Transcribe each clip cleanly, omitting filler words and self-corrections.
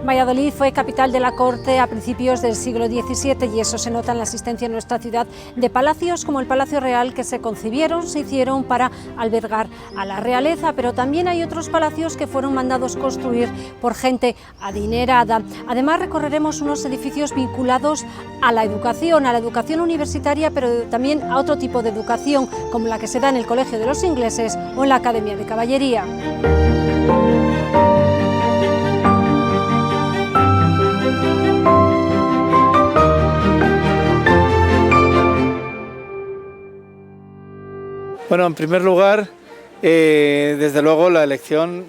Valladolid fue capital de la corte a principios del siglo XVII y eso se nota en la existencia en nuestra ciudad de palacios como el Palacio Real, que se hicieron para albergar a la realeza, pero también hay otros palacios que fueron mandados construir por gente adinerada. Además recorreremos unos edificios vinculados a la educación universitaria, pero también a otro tipo de educación como la que se da en el Colegio de los Ingleses o en la Academia de Caballería. Bueno, en primer lugar, desde luego la elección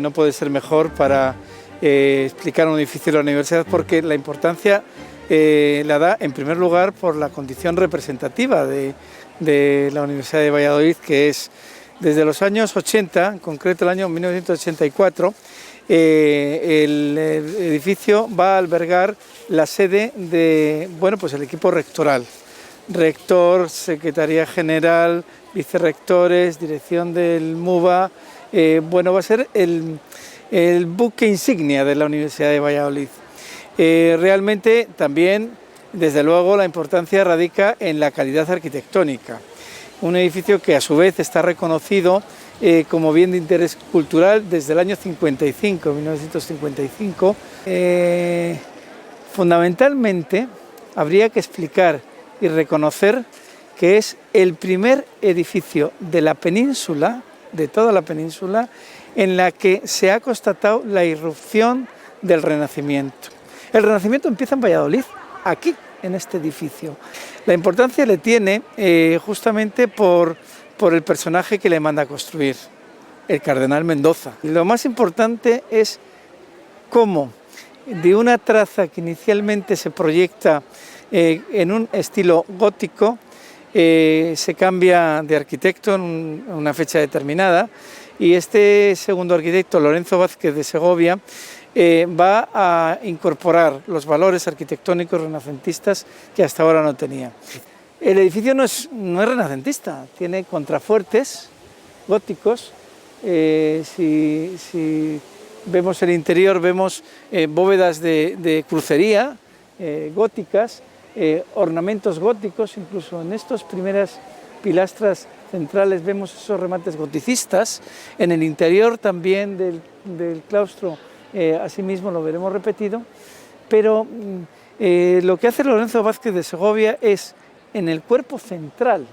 no puede ser mejor para explicar un edificio de la universidad, porque la importancia la da en primer lugar por la condición representativa de la Universidad de Valladolid, que es desde los años 80, en concreto el año 1984, el edificio va a albergar la sede de, bueno, pues el equipo rectoral. Rector, Secretaría General, vicerrectores, dirección del MUVA, bueno, va a ser el buque insignia de la Universidad de Valladolid. Realmente también, desde luego, la importancia radica en la calidad arquitectónica. Un edificio que a su vez está reconocido como bien de interés cultural desde el año 1955. Fundamentalmente, habría que explicar y reconocer que es el primer edificio de la península, de toda la península, en la que se ha constatado la irrupción del Renacimiento. El Renacimiento empieza en Valladolid, aquí, en este edificio. La importancia le tiene justamente por el personaje que le manda a construir, el cardenal Mendoza. Y lo más importante es cómo de una traza que inicialmente se proyecta en un estilo gótico, se cambia de arquitecto en una fecha determinada, y este segundo arquitecto, Lorenzo Vázquez de Segovia, va a incorporar los valores arquitectónicos renacentistas que hasta ahora no tenía. El edificio no es renacentista, tiene contrafuertes góticos. Si vemos el interior, vemos bóvedas de crucería góticas, ornamentos góticos, incluso en estas primeras pilastras centrales vemos esos remates goticistas. En el interior también del claustro, asimismo lo veremos repetido, pero lo que hace Lorenzo Vázquez de Segovia es, en el cuerpo central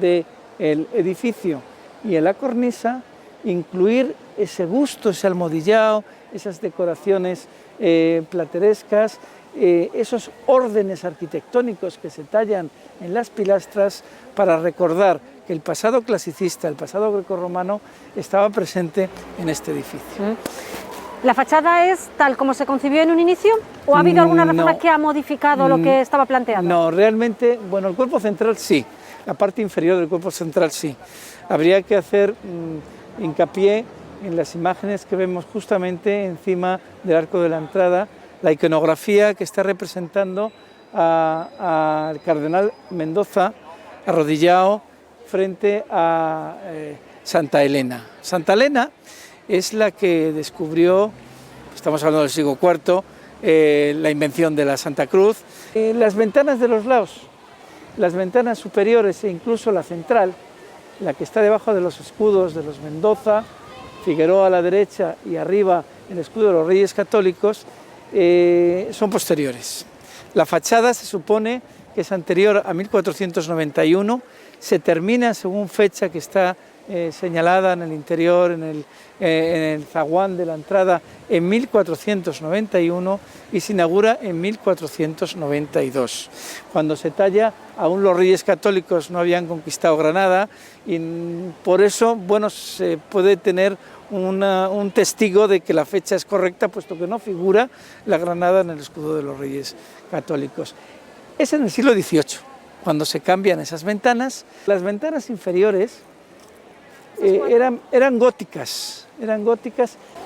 del edificio y en la cornisa, incluir ese gusto, ese almohadillado, esas decoraciones platerescas, esos órdenes arquitectónicos que se tallan en las pilastras para recordar que el pasado clasicista, el pasado grecorromano, estaba presente en este edificio. ¿La fachada es tal como se concibió en un inicio o ha habido alguna reforma que ha modificado lo que estaba planteado? No, realmente, bueno, el cuerpo central sí, la parte inferior del cuerpo central sí. Habría que hacer hincapié en las imágenes que vemos justamente encima del arco de la entrada, la iconografía que está representando al cardenal Mendoza arrodillado frente a Santa Elena. Santa Elena es la que descubrió, estamos hablando del siglo IV, la invención de la Santa Cruz. Las ventanas de los lados, las ventanas superiores e incluso la central, la que está debajo de los escudos de los Mendoza, Figueroa a la derecha y arriba el escudo de los Reyes Católicos, son posteriores. La fachada se supone que es anterior a 1491, se termina según fecha que está señalada en el interior, en el zaguán de la entrada, en 1491 y se inaugura en 1492. Cuando se talla, aún los reyes católicos no habían conquistado Granada y por eso, bueno, se puede tener un testigo de que la fecha es correcta, puesto que no figura la granada en el escudo de los reyes católicos. Es en el siglo XVIII, cuando se cambian esas ventanas. Las ventanas inferiores eran góticas.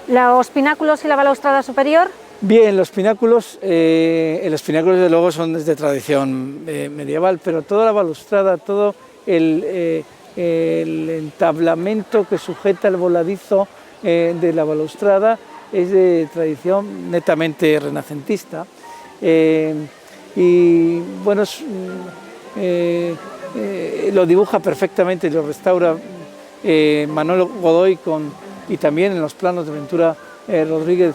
¿Los pináculos y la balaustrada superior? Bien, los pináculos de luego son de tradición medieval, pero toda la balaustrada, todo el entablamento que sujeta el voladizo de la balaustrada es de tradición netamente renacentista. Y bueno, lo dibuja perfectamente y lo restaura Manuel Godoy y también en los planos de Ventura Rodríguez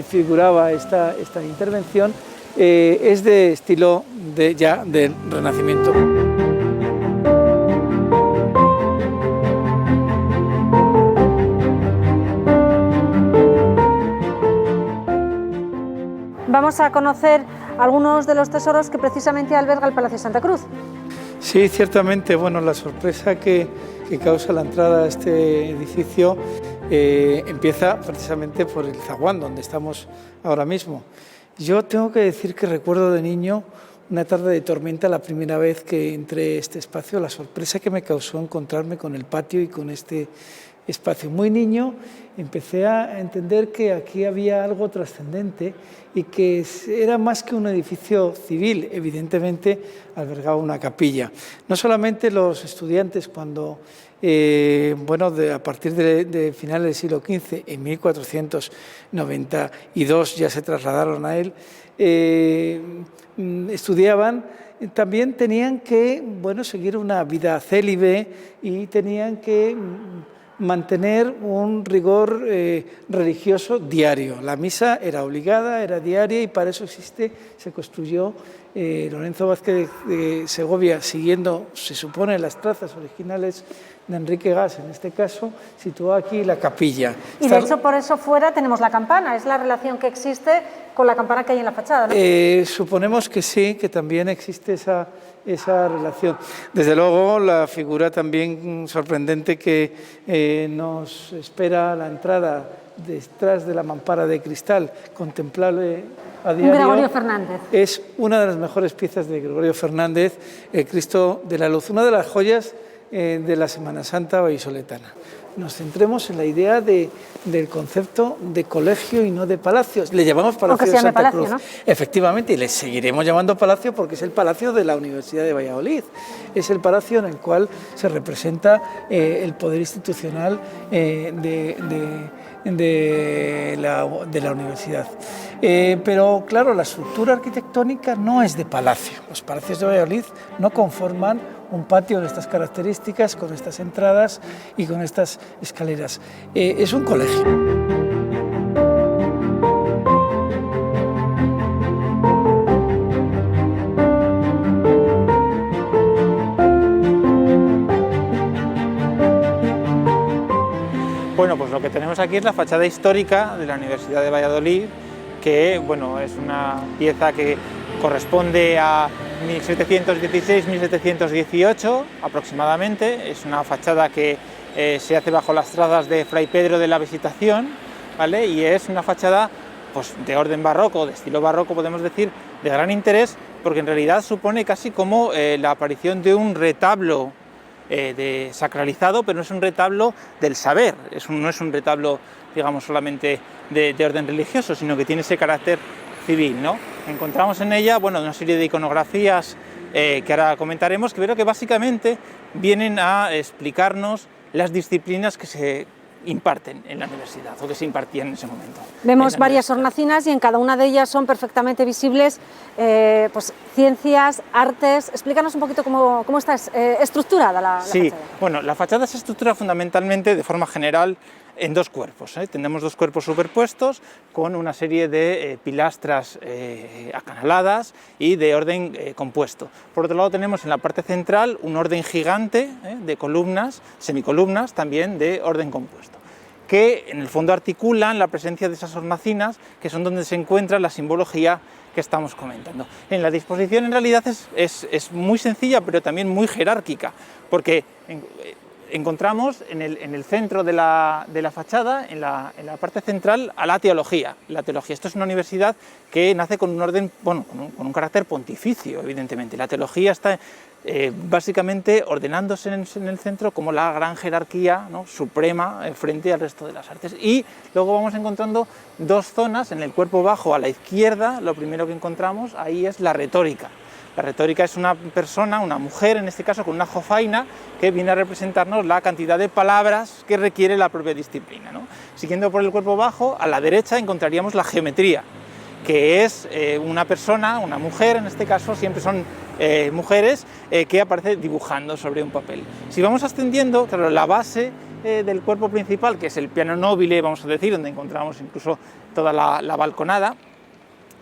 figuraba esta intervención. Es de estilo del Renacimiento. Vamos a conocer algunos de los tesoros que precisamente alberga el Palacio de Santa Cruz. Sí, ciertamente. Bueno, la sorpresa que causa la entrada a este edificio empieza precisamente por el zaguán donde estamos ahora mismo. Yo tengo que decir que recuerdo de niño una tarde de tormenta, la primera vez que entré a este espacio, la sorpresa que me causó encontrarme con el patio y con este espacio. Muy niño empecé a entender que aquí había algo trascendente y que era más que un edificio civil, evidentemente albergaba una capilla. No solamente los estudiantes cuando, a partir de finales del siglo XV, en 1492 ya se trasladaron a él, estudiaban, también tenían que seguir una vida célibe y tenían que mantener un rigor religioso diario. La misa era obligada, era diaria y para eso se construyó Lorenzo Vázquez de Segovia, siguiendo, se supone, las trazas originales de Enrique Gas, en este caso, situó aquí la capilla. Y de hecho por eso fuera tenemos la campana, es la relación que existe con la campana que hay en la fachada, ¿no? Suponemos que sí, que también existe esa relación. Desde luego, la figura también sorprendente que nos espera a la entrada detrás de la mampara de cristal, contemplable a diario. Un Gregorio Fernández. Es una de las mejores piezas de Gregorio Fernández, el Cristo de la Luz, una de las joyas de la Semana Santa vallisoletana. Nos centremos en la idea del concepto de colegio y no de palacios. Le llamamos Palacio de Santa Cruz, ¿no? Efectivamente, y le seguiremos llamando palacio porque es el palacio de la Universidad de Valladolid. Es el palacio en el cual se representa el poder institucional de la universidad. Pero claro, la estructura arquitectónica no es de palacio. Los palacios de Valladolid no conforman un patio de estas características, con estas entradas y con estas escaleras. Es un colegio. Bueno, pues lo que tenemos aquí es la fachada histórica de la Universidad de Valladolid, que es una pieza que corresponde a 1716-1718 aproximadamente. Es una fachada que se hace bajo las trazas de Fray Pedro de la Visitación, ¿vale? Y es una fachada de orden barroco, de estilo barroco, podemos decir, de gran interés, porque en realidad supone casi como la aparición de un retablo sacralizado, pero no es un retablo del saber, no es un retablo, digamos, solamente de orden religioso, sino que tiene ese carácter civil, ¿no? Encontramos en ella, una serie de iconografías que ahora comentaremos, que creo que básicamente vienen a explicarnos las disciplinas que se imparten en la universidad o que se impartían en ese momento. Vemos varias hornacinas y en cada una de ellas son perfectamente visibles ciencias, artes. Explícanos un poquito cómo está estructurada la fachada. Sí, la fachada se estructura fundamentalmente de forma general en dos cuerpos. Tenemos dos cuerpos superpuestos con una serie de pilastras acanaladas y de orden compuesto. Por otro lado tenemos en la parte central un orden gigante de columnas, semicolumnas también de orden compuesto, que en el fondo articulan la presencia de esas hornacinas, que son donde se encuentra la simbología que estamos comentando. En la disposición en realidad es muy sencilla, pero también muy jerárquica, porque encontramos en el centro de la fachada, en la parte central, a la teología. Esto es una universidad que nace con un orden, bueno, con un carácter pontificio, evidentemente. La teología está básicamente ordenándose en el centro como la gran jerarquía, ¿no?, suprema frente al resto de las artes. Y luego vamos encontrando dos zonas. En el cuerpo bajo, a la izquierda, lo primero que encontramos ahí es la retórica. La retórica es una persona, una mujer en este caso, con una jofaina que viene a representarnos la cantidad de palabras que requiere la propia disciplina, ¿no? Siguiendo por el cuerpo bajo, a la derecha encontraríamos la geometría, que es una persona, una mujer en este caso, siempre son mujeres, que aparece dibujando sobre un papel. Si vamos ascendiendo, claro, la base del cuerpo principal, que es el piano nobile, vamos a decir, donde encontramos incluso toda la balconada,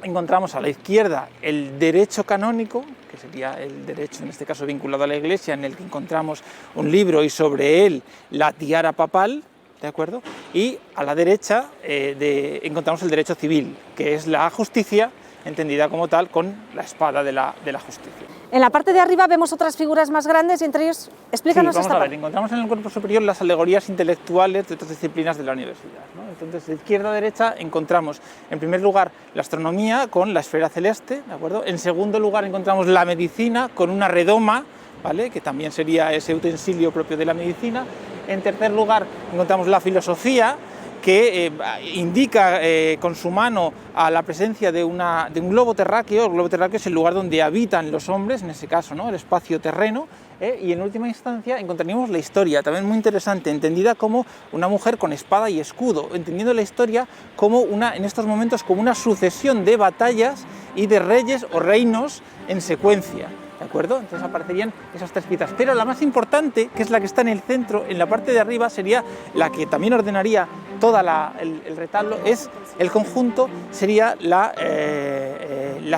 encontramos a la izquierda el derecho canónico, que sería el derecho en este caso vinculado a la Iglesia, en el que encontramos un libro y sobre él la tiara papal, ¿de acuerdo? Y a la derecha encontramos el derecho civil, que es la justicia entendida como tal, con la espada de la justicia. En la parte de arriba vemos otras figuras más grandes y entre ellos, explícanos vamos esta a ver, parte. encontramos en el cuerpo superior las alegorías intelectuales de otras disciplinas de la universidad, ¿no? Entonces, de izquierda a derecha encontramos, en primer lugar, la astronomía con la esfera celeste, ¿de acuerdo? En segundo lugar encontramos la medicina con una redoma, ¿vale?, que también sería ese utensilio propio de la medicina. En tercer lugar encontramos la filosofía, que indica con su mano a la presencia de un globo terráqueo. El globo terráqueo es el lugar donde habitan los hombres, en ese caso, ¿no?, el espacio terreno, y en última instancia encontraríamos la historia, también muy interesante, entendida como una mujer con espada y escudo, entendiendo la historia como en estos momentos como una sucesión de batallas y de reyes o reinos en secuencia. ¿De acuerdo? Entonces aparecerían esas tres piezas. Pero la más importante, que es la que está en el centro, en la parte de arriba, sería la que también ordenaría todo el retablo, es el conjunto, sería la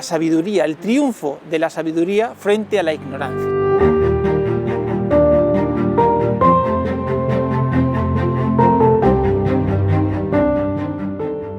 sabiduría, el triunfo de la sabiduría frente a la ignorancia.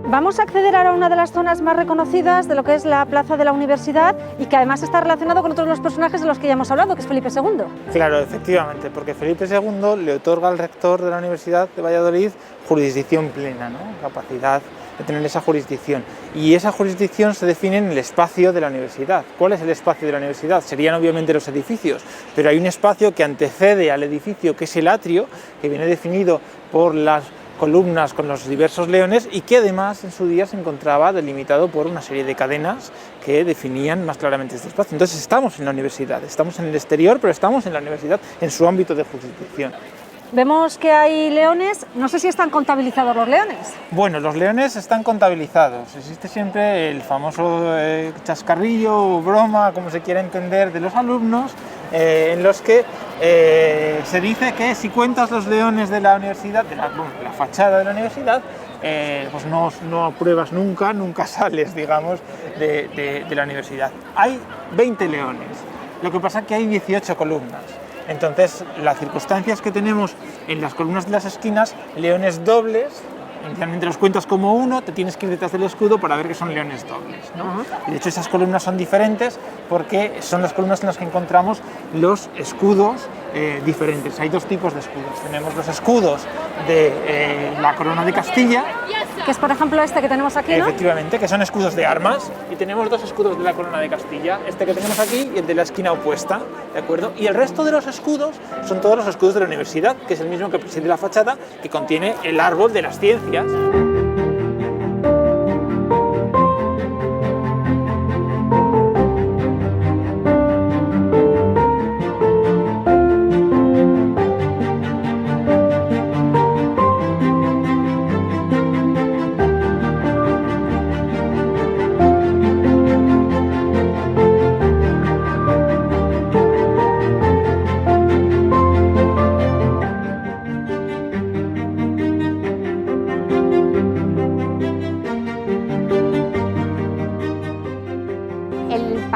Vamos a acceder ahora a una de las zonas más reconocidas de lo que es la plaza de la universidad y que además está relacionado con otros de los personajes de los que ya hemos hablado, que es Felipe II. Claro, efectivamente, porque Felipe II le otorga al rector de la Universidad de Valladolid jurisdicción plena, ¿no?, capacidad de tener esa jurisdicción. Y esa jurisdicción se define en el espacio de la universidad. ¿Cuál es el espacio de la universidad? Serían obviamente los edificios, pero hay un espacio que antecede al edificio, que es el atrio, que viene definido por las columnas con los diversos leones y que además en su día se encontraba delimitado por una serie de cadenas que definían más claramente este espacio. Entonces estamos en la universidad, estamos en el exterior, pero estamos en la universidad en su ámbito de jurisdicción. Vemos que hay leones, no sé si están contabilizados los leones. Bueno, los leones están contabilizados, existe siempre el famoso chascarrillo o broma, como se quiera entender, de los alumnos, en los que se dice que si cuentas los leones de la universidad, de la fachada de la universidad, pues no apruebas nunca sales, digamos, de la universidad. Hay 20 leones, lo que pasa es que hay 18 columnas. Entonces, las circunstancias que tenemos en las columnas de las esquinas, leones dobles, inicialmente los cuentas como uno, te tienes que ir detrás del escudo para ver que son leones dobles, ¿no? Y de hecho esas columnas son diferentes porque son las columnas en las que encontramos los escudos diferentes. Hay dos tipos de escudos. Tenemos los escudos de la corona de Castilla, que es por ejemplo este que tenemos aquí, ¿no? Efectivamente, que son escudos de armas, y tenemos dos escudos de la corona de Castilla, este que tenemos aquí y el de la esquina opuesta, ¿de acuerdo? Y el resto de los escudos son todos los escudos de la universidad, que es el mismo que preside la fachada, que contiene el árbol de las ciencias.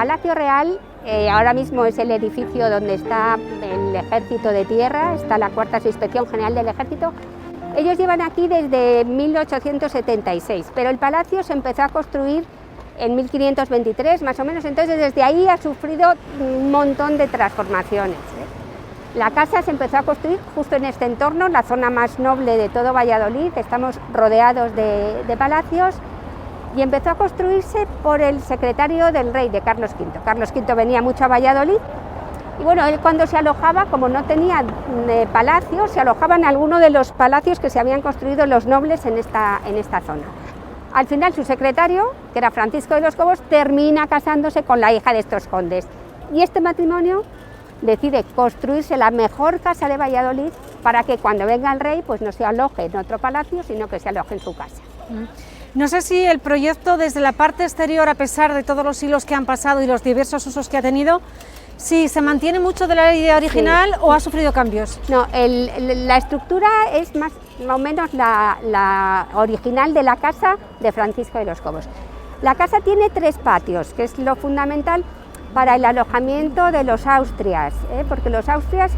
Palacio Real ahora mismo es el edificio donde está el Ejército de Tierra, está la Cuarta Inspección General del Ejército. Ellos llevan aquí desde 1876, pero el palacio se empezó a construir en 1523 más o menos, entonces desde ahí ha sufrido un montón de transformaciones. La casa se empezó a construir justo en este entorno, la zona más noble de todo Valladolid, estamos rodeados de palacios, y empezó a construirse por el secretario del rey, de Carlos V. Carlos V venía mucho a Valladolid, y bueno, él cuando se alojaba, como no tenía palacios, se alojaba en alguno de los palacios que se habían construido los nobles en esta zona. Al final su secretario, que era Francisco de los Cobos, termina casándose con la hija de estos condes, y este matrimonio decide construirse la mejor casa de Valladolid para que cuando venga el rey pues no se aloje en otro palacio, sino que se aloje en su casa. No sé si el proyecto desde la parte exterior, a pesar de todos los siglos que han pasado y los diversos usos que ha tenido, si se mantiene mucho de la idea original, sí, o ha sufrido cambios. No, la estructura es más o menos la original de la casa de Francisco de los Cobos. La casa tiene 3 patios, que es lo fundamental para el alojamiento de los austrias, porque los austrias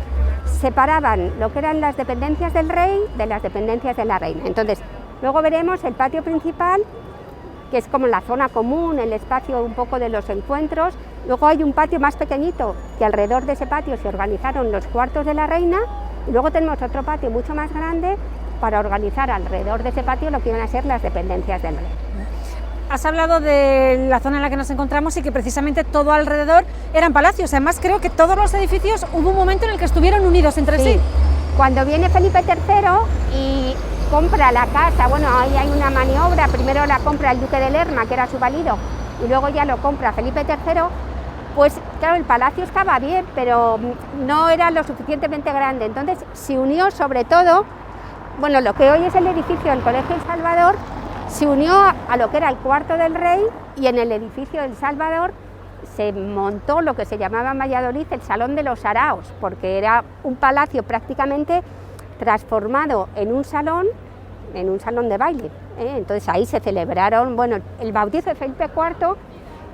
separaban lo que eran las dependencias del rey de las dependencias de la reina. Entonces, luego veremos el patio principal, que es como la zona común, el espacio un poco de los encuentros. Luego hay un patio más pequeñito, que alrededor de ese patio se organizaron los cuartos de la reina, y luego tenemos otro patio mucho más grande para organizar alrededor de ese patio lo que iban a ser las dependencias del rey. Has hablado de la zona en la que nos encontramos y que precisamente todo alrededor eran palacios. Además, creo que todos los edificios hubo un momento en el que estuvieron unidos entre sí. Cuando viene Felipe III y compra la casa, bueno, ahí hay una maniobra, primero la compra el duque de Lerma, que era su valido, y luego ya lo compra Felipe III, pues claro, el palacio estaba bien, pero no era lo suficientemente grande, entonces se unió sobre todo, bueno, lo que hoy es el edificio del Colegio El Salvador, se unió a lo que era el cuarto del rey, y en el edificio del Salvador se montó lo que se llamaba en Valladolid el Salón de los Araos, porque era un palacio prácticamente transformado en un salón de baile. Entonces ahí se celebraron, bueno, el bautizo de Felipe IV,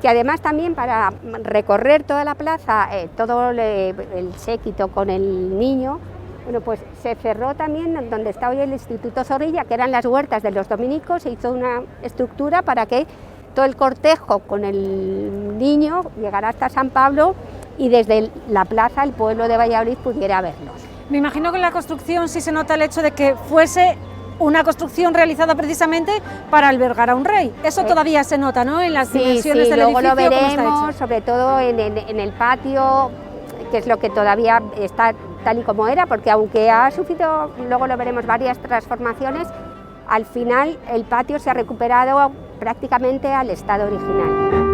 que además también para recorrer toda la plaza, todo el séquito con el niño, bueno, pues se cerró también donde está hoy el Instituto Zorrilla, que eran las huertas de los dominicos, se hizo una estructura para que todo el cortejo con el niño llegara hasta San Pablo y desde la plaza el pueblo de Valladolid pudiera verlos. Me imagino que en la construcción sí se nota el hecho de que fuese una construcción realizada precisamente para albergar a un rey. Eso todavía se nota, ¿no?, en las dimensiones del edificio. Luego lo veremos, sobre todo en el patio, que es lo que todavía está tal y como era, porque aunque ha sufrido, luego lo veremos, varias transformaciones, al final el patio se ha recuperado prácticamente al estado original.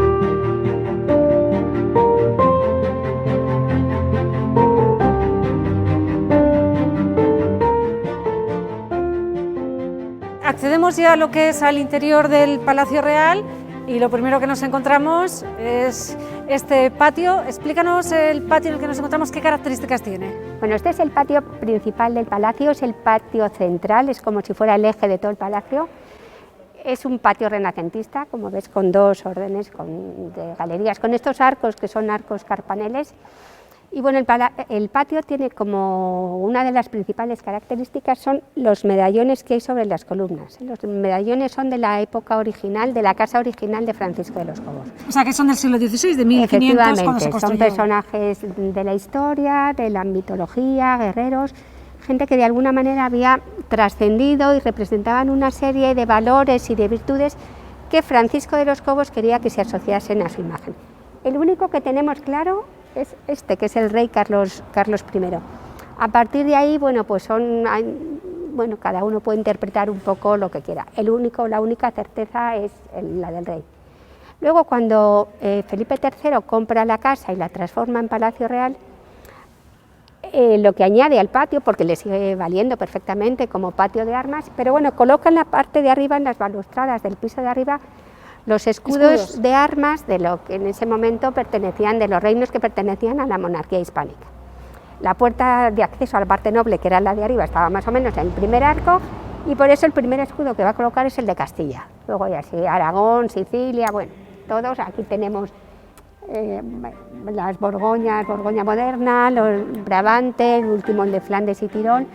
Accedemos ya a lo que es al interior del Palacio Real y lo primero que nos encontramos es este patio. Explícanos el patio en el que nos encontramos, ¿qué características tiene? Bueno, este es el patio principal del palacio, es el patio central, es como si fuera el eje de todo el palacio. Es un patio renacentista, como ves, con 2 órdenes de galerías, con estos arcos que son arcos carpaneles. Y bueno, el patio tiene como una de las principales características son los medallones que hay sobre las columnas. Los medallones son de la época original, de la casa original de Francisco de los Cobos. O sea, que son del siglo XVI, de 1500, efectivamente, cuando se construyó. Son personajes de la historia, de la mitología, guerreros, gente que de alguna manera había trascendido y representaban una serie de valores y de virtudes que Francisco de los Cobos quería que se asociasen a su imagen. El único que tenemos claro es este, que es el rey Carlos I. A partir de ahí, bueno, pues cada uno puede interpretar un poco lo que quiera. La única certeza es la del rey. Luego, cuando Felipe III compra la casa y la transforma en Palacio Real, lo que añade al patio, porque le sigue valiendo perfectamente como patio de armas, pero bueno, coloca en la parte de arriba, en las balustradas del piso de arriba, los escudos de armas de lo que en ese momento pertenecían, de los reinos que pertenecían a la monarquía hispánica. La puerta de acceso a la parte noble, que era la de arriba, estaba más o menos en el primer arco, y por eso el primer escudo que va a colocar es el de Castilla. Luego ya sí, Aragón, Sicilia, bueno, todos aquí tenemos las Borgoñas, Borgoña moderna, los Brabante, el último el de Flandes y Tirol,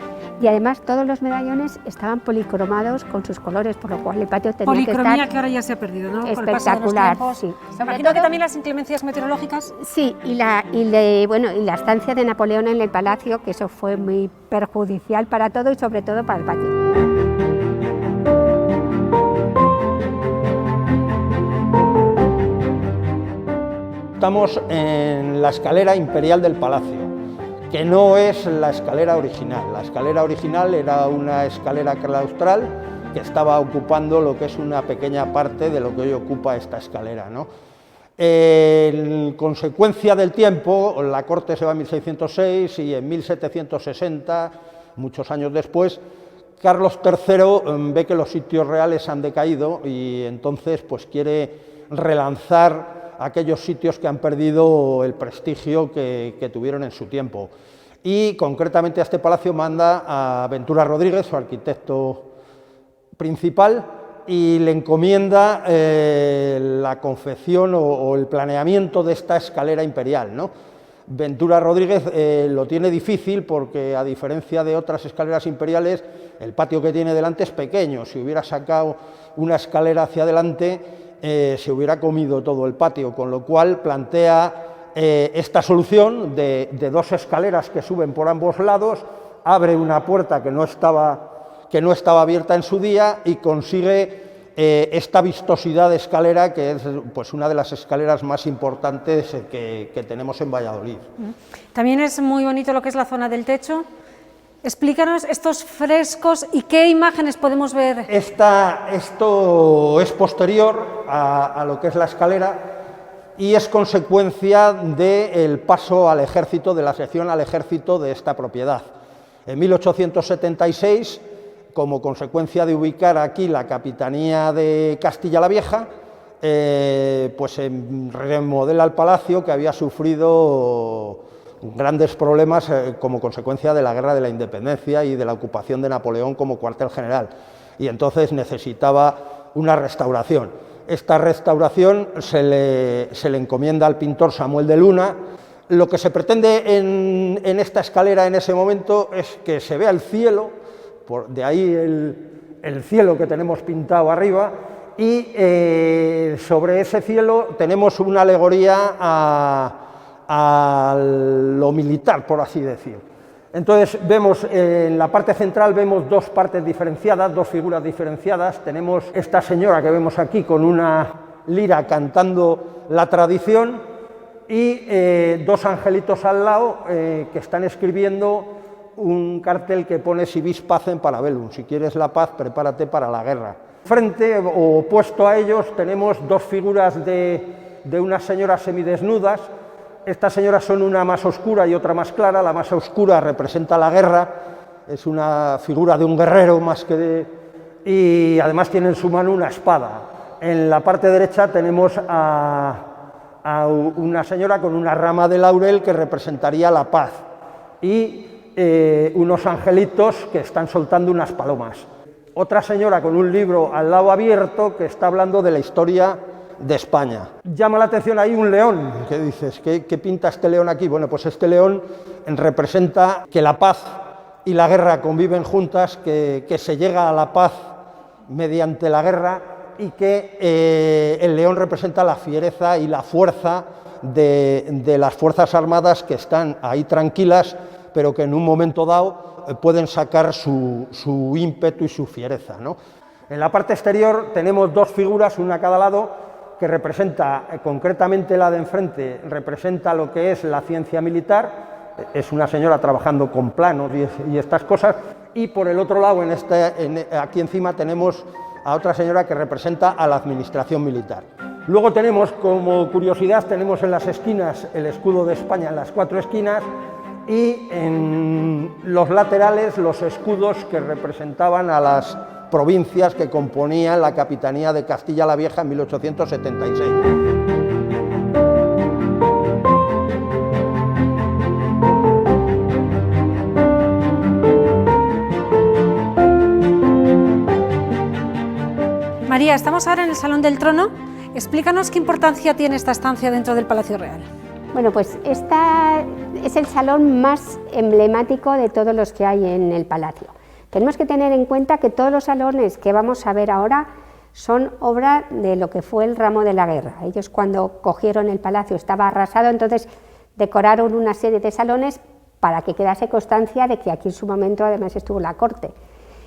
y además todos los medallones estaban policromados con sus colores, por lo cual el patio tenía Policromía que estar que ahora ya se ha perdido, ¿no? espectacular. Sí. Sobre Imagino todo, que también las inclemencias meteorológicas. sí, y la estancia de Napoleón en el palacio, que eso fue muy perjudicial para todo y sobre todo para el patio. Estamos en la escalera imperial del palacio, que no es la escalera original. La escalera original era una escalera claustral que estaba ocupando lo que es una pequeña parte de lo que hoy ocupa esta escalera, ¿no? En consecuencia del tiempo, la corte se va en 1606 y en 1760, muchos años después, Carlos III ve que los sitios reales han decaído y entonces pues quiere relanzar aquellos sitios que han perdido el prestigio que tuvieron en su tiempo. Y concretamente a este palacio manda a Ventura Rodríguez, su arquitecto principal, y le encomienda la confección o el planeamiento de esta escalera imperial, ¿no? Ventura Rodríguez lo tiene difícil porque, a diferencia de otras escaleras imperiales, el patio que tiene delante es pequeño. Si hubiera sacado una escalera hacia adelante, se hubiera comido todo el patio, con lo cual plantea esta solución de dos escaleras que suben por ambos lados, abre una puerta que no estaba abierta en su día y consigue esta vistosidad de escalera, que es pues una de las escaleras más importantes que tenemos en Valladolid. También es muy bonito lo que es la zona del techo. Explícanos estos frescos y qué imágenes podemos ver. Esto es posterior a lo que es la escalera y es consecuencia del paso al ejército, de la sección al ejército de esta propiedad. En 1876, como consecuencia de ubicar aquí la capitanía de Castilla la Vieja, pues se remodela el palacio, que había sufrido grandes problemas como consecuencia de la Guerra de la Independencia y de la ocupación de Napoleón como cuartel general, y entonces necesitaba una restauración. Esta restauración se le encomienda al pintor Samuel de Luna. Lo que se pretende en esta escalera en ese momento es que se vea el cielo, de ahí el cielo que tenemos pintado arriba, y sobre ese cielo tenemos una alegoría a lo militar, por así decir. Entonces vemos en la parte central vemos dos partes diferenciadas, dos figuras diferenciadas. Tenemos esta señora que vemos aquí con una lira cantando la tradición y dos angelitos al lado que están escribiendo un cartel que pone si vis pacem para bellum, si quieres la paz, prepárate para la guerra. Frente o opuesto a ellos tenemos dos figuras de unas señoras semidesnudas. Estas señoras son una más oscura y otra más clara. La más oscura representa la guerra, es una figura de un guerrero más que de... y además tiene en su mano una espada. En la parte derecha tenemos a una señora con una rama de laurel que representaría la paz y unos angelitos que están soltando unas palomas. Otra señora con un libro al lado abierto que está hablando de la historia de España. Llama la atención ahí un león, que dices, ¿qué pinta este león aquí? Bueno, pues este león representa que la paz y la guerra conviven juntas, que se llega a la paz mediante la guerra y que el león representa la fiereza y la fuerza de las Fuerzas Armadas que están ahí tranquilas, pero que en un momento dado pueden sacar su ímpetu y su fiereza, ¿no? En la parte exterior tenemos dos figuras, una a cada lado, que representa, concretamente la de enfrente, representa lo que es la ciencia militar, es una señora trabajando con planos y estas cosas, y por el otro lado, aquí encima tenemos a otra señora que representa a la administración militar. Luego tenemos, como curiosidad, tenemos en las esquinas el escudo de España en las cuatro esquinas, y en los laterales los escudos que representaban a las provincias que componían la capitanía de Castilla la Vieja en 1876. María, estamos ahora en el Salón del Trono, Explícanos qué importancia tiene esta estancia dentro del Palacio Real. Bueno, pues esta es el salón más emblemático de todos los que hay en el palacio. Tenemos que tener en cuenta que todos los salones que vamos a ver ahora son obra de lo que fue el ramo de la guerra. Ellos, cuando cogieron el palacio, estaba arrasado, entonces decoraron una serie de salones para que quedase constancia de que aquí en su momento además estuvo la corte.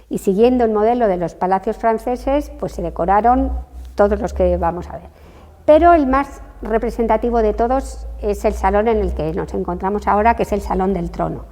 Y siguiendo el modelo de los palacios franceses, pues se decoraron todos los que vamos a ver. Pero el más representativo de todos es el salón en el que nos encontramos ahora, que es el Salón del Trono.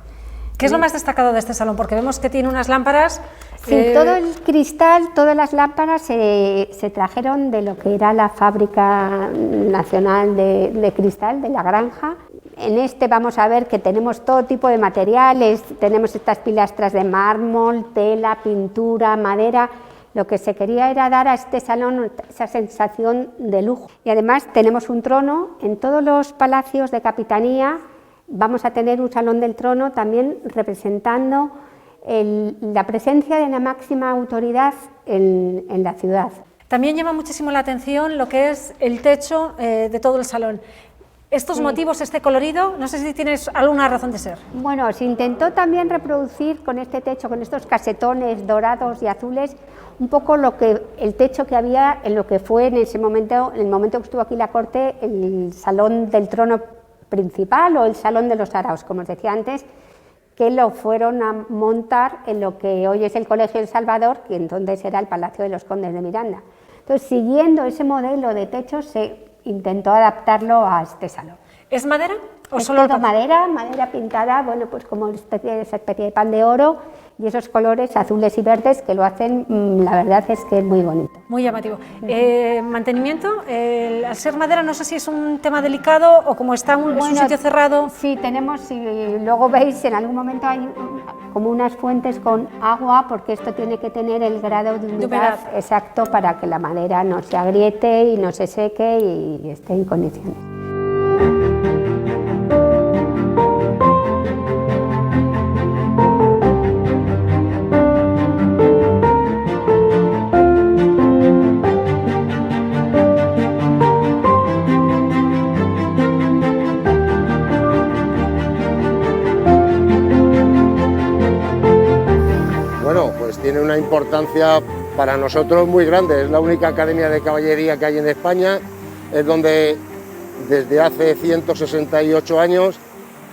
¿Qué es lo más destacado de este salón? Porque vemos que tiene unas lámparas. Sí, todo el cristal, todas las lámparas se trajeron de lo que era la fábrica nacional de cristal, de la granja. En este vamos a ver que tenemos todo tipo de materiales, tenemos estas pilastras de mármol, tela, pintura, madera. Lo que se quería era dar a este salón esa sensación de lujo. Y además tenemos un trono. En todos los palacios de capitanía vamos a tener un salón del trono también representando la presencia de la máxima autoridad en la ciudad. También llama muchísimo la atención lo que es el techo de todo el salón. Estos motivos, este colorido, no sé si tienes alguna razón de ser. Bueno, se intentó también reproducir con este techo, con estos casetones dorados y azules, un poco el techo que había en lo que fue en ese momento, en el momento que estuvo aquí la corte, el salón del trono principal o el salón de los araos, como os decía antes, que lo fueron a montar en lo que hoy es el Colegio El Salvador, que entonces era el Palacio de los Condes de Miranda. Entonces, siguiendo ese modelo de techo, se intentó adaptarlo a este salón. ¿Es madera o es solo todo madera pintada, bueno, pues como esa especie de pan de oro, y esos colores azules y verdes que lo hacen, la verdad es que es muy bonito. Muy llamativo. Mantenimiento, al ser madera no sé si es un tema delicado o como está es un sitio cerrado. Sí, tenemos, si luego veis, en algún momento hay como unas fuentes con agua, porque esto tiene que tener el grado de humedad exacto para que la madera no se agriete y no se seque y esté en condiciones. Tiene una importancia para nosotros muy grande. Es la única academia de caballería que hay en España, es donde desde hace 168 años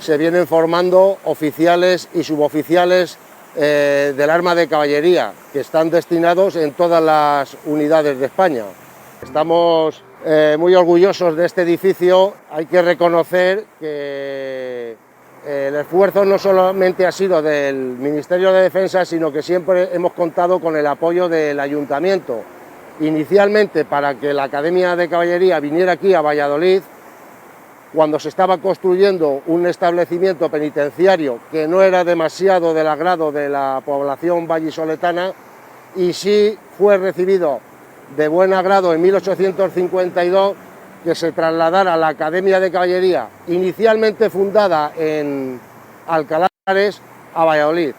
se vienen formando oficiales y suboficiales del arma de caballería, que están destinados en todas las unidades de España. Estamos muy orgullosos de este edificio. Hay que reconocer que el esfuerzo no solamente ha sido del Ministerio de Defensa, sino que siempre hemos contado con el apoyo del Ayuntamiento. Inicialmente, para que la Academia de Caballería viniera aquí a Valladolid, cuando se estaba construyendo un establecimiento penitenciario que no era demasiado del agrado de la población vallisoletana, y sí fue recibido de buen agrado en 1852, que se trasladara a la Academia de Caballería, inicialmente fundada en Alcalá de Henares, a Valladolid.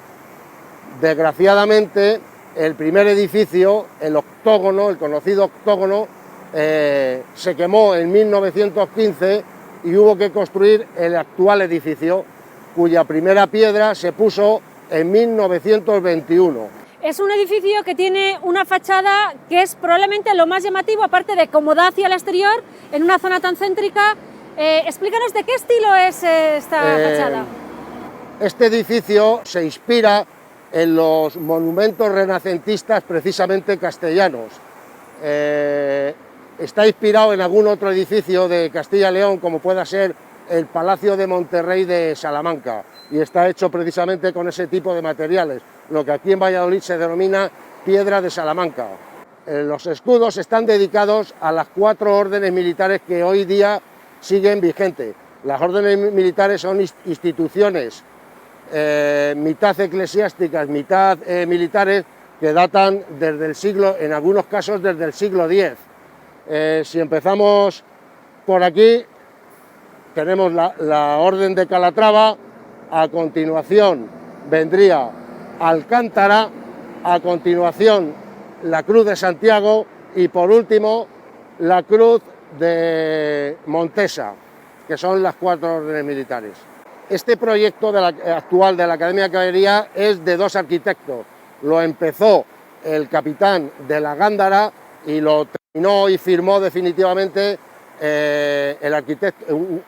Desgraciadamente, el primer edificio, el octógono, el conocido octógono, se quemó en 1915 y hubo que construir el actual edificio, cuya primera piedra se puso en 1921. Es un edificio que tiene una fachada que es probablemente lo más llamativo, aparte de cómo da hacia el exterior, en una zona tan céntrica. Explícanos de qué estilo es esta fachada. Este edificio se inspira en los monumentos renacentistas precisamente castellanos. Está inspirado en algún otro edificio de Castilla y León, como pueda ser el Palacio de Monterrey de Salamanca, y está hecho precisamente con ese tipo de materiales, lo que aquí en Valladolid se denomina piedra de Salamanca. Los escudos están dedicados a las 4 órdenes militares que hoy día siguen vigentes. Las órdenes militares son instituciones mitad eclesiásticas, mitad militares, que datan desde el siglo, en algunos casos desde el siglo X. Si empezamos por aquí, tenemos la Orden de Calatrava, a continuación vendría Alcántara, a continuación la Cruz de Santiago y por último la cruz de Montesa, que son las 4 órdenes militares. Este proyecto actual de la Academia de Caballería es de 2 arquitectos. Lo empezó el capitán de la Gándara y lo terminó y firmó definitivamente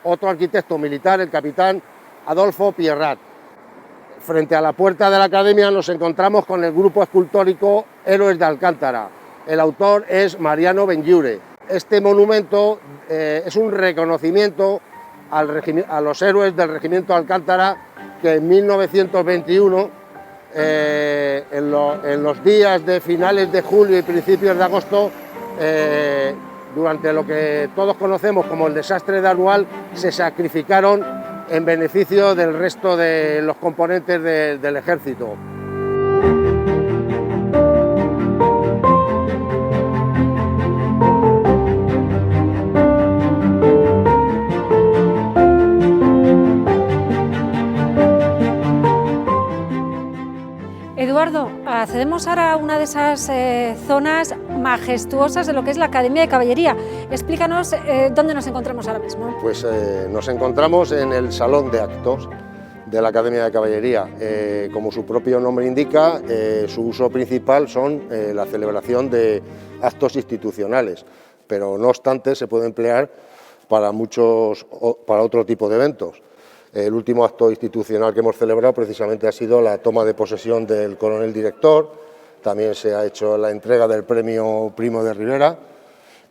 otro arquitecto militar, el capitán Adolfo Pierrat. Frente a la puerta de la Academia nos encontramos con el grupo escultórico Héroes de Alcántara. El autor es Mariano Benlliure. Este monumento es un reconocimiento a los héroes del regimiento Alcántara, que en 1921, en los días de finales de julio y principios de agosto, durante lo que todos conocemos como el desastre de Anual, se sacrificaron en beneficio del resto de los componentes del ejército. Eduardo, accedemos ahora a una de esas zonas majestuosas de lo que es la Academia de Caballería. Explícanos dónde nos encontramos ahora mismo. Pues nos encontramos en el Salón de Actos de la Academia de Caballería. Como su propio nombre indica, su uso principal son la celebración de actos institucionales, pero no obstante se puede emplear para otro tipo de eventos. El último acto institucional que hemos celebrado precisamente ha sido la toma de posesión del coronel director. También se ha hecho la entrega del premio Primo de Rivera.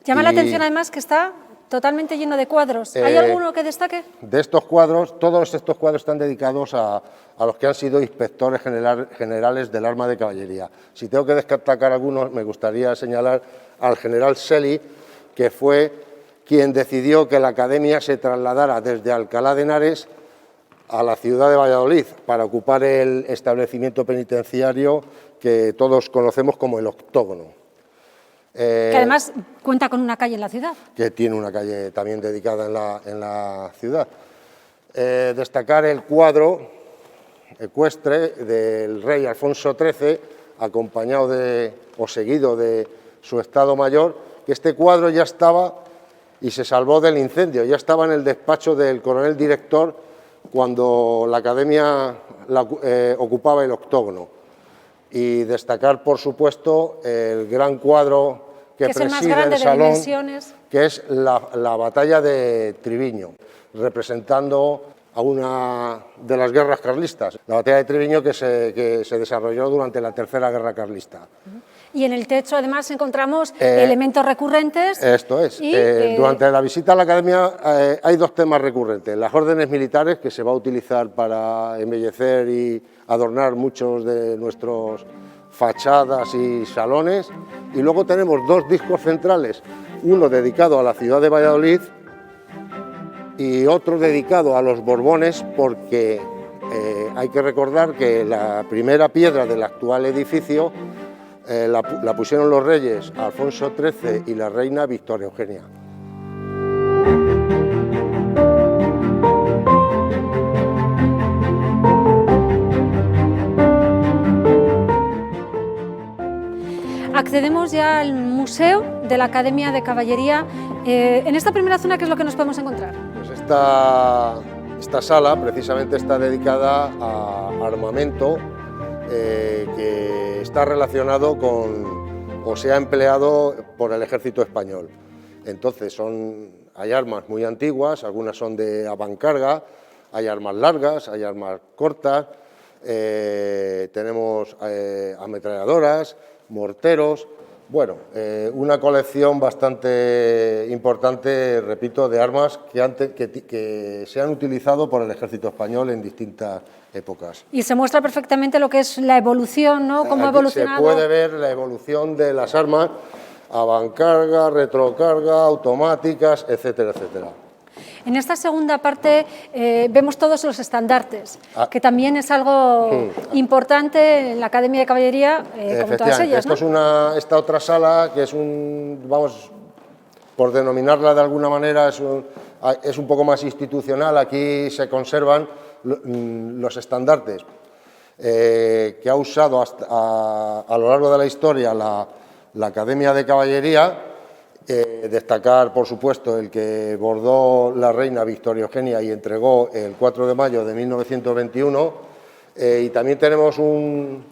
Llama la atención además que está totalmente lleno de cuadros. ¿Hay alguno que destaque? De estos cuadros, todos estos cuadros están dedicados a los que han sido inspectores generales del arma de caballería. Si tengo que destacar algunos, me gustaría señalar al general Celi, que fue quien decidió que la academia se trasladara desde Alcalá de Henares a la ciudad de Valladolid para ocupar el establecimiento penitenciario que todos conocemos como el Octógono. Que además cuenta con una calle en la ciudad. Que tiene una calle también dedicada en la ciudad. Destacar el cuadro ecuestre del rey Alfonso XIII, acompañado seguido de su Estado Mayor, que este cuadro ya estaba y se salvó del incendio, ya estaba en el despacho del coronel director cuando la academia ocupaba el Octógono. Y destacar, por supuesto, el gran cuadro que preside el, más grande el salón, que es la batalla de Triviño, representando a una de las guerras carlistas, la batalla de Triviño que se desarrolló durante la Tercera Guerra Carlista. Y en el techo, además, encontramos elementos recurrentes. Esto es. Durante la visita a la academia hay 2 temas recurrentes. Las órdenes militares, que se va a utilizar para embellecer y adornar muchos de nuestros fachadas y salones. Y luego tenemos 2 discos centrales, uno dedicado a la ciudad de Valladolid y otro dedicado a los Borbones, porque hay que recordar que la primera piedra del actual edificio la pusieron los reyes Alfonso XIII y la reina Victoria Eugenia. Accedemos ya al Museo de la Academia de Caballería. En esta primera zona, ¿qué es lo que nos podemos encontrar? Pues esta sala precisamente está dedicada a armamento que está relacionado o se ha empleado por el ejército español. Entonces hay armas muy antiguas, algunas son de avancarga, hay armas largas, hay armas cortas, tenemos ametralladoras, morteros, bueno, una colección bastante importante, repito, de armas que se han utilizado por el ejército español en distintas épocas. Y se muestra perfectamente lo que es la evolución, ¿no? Cómo ha evolucionado. Se puede ver la evolución de las armas, avancarga, retrocarga, automáticas, etcétera, etcétera. En esta segunda parte vemos todos los estandartes, que también es algo importante en la Academia de Caballería, como todas ellas, ¿no? Esta otra sala, que es vamos, por denominarla de alguna manera, es un poco más institucional. Aquí se conservan los estandartes que ha usado a lo largo de la historia la Academia de Caballería, Destacar, por supuesto, el que bordó la reina Victoria Eugenia y entregó el 4 de mayo de 1921. Y también tenemos un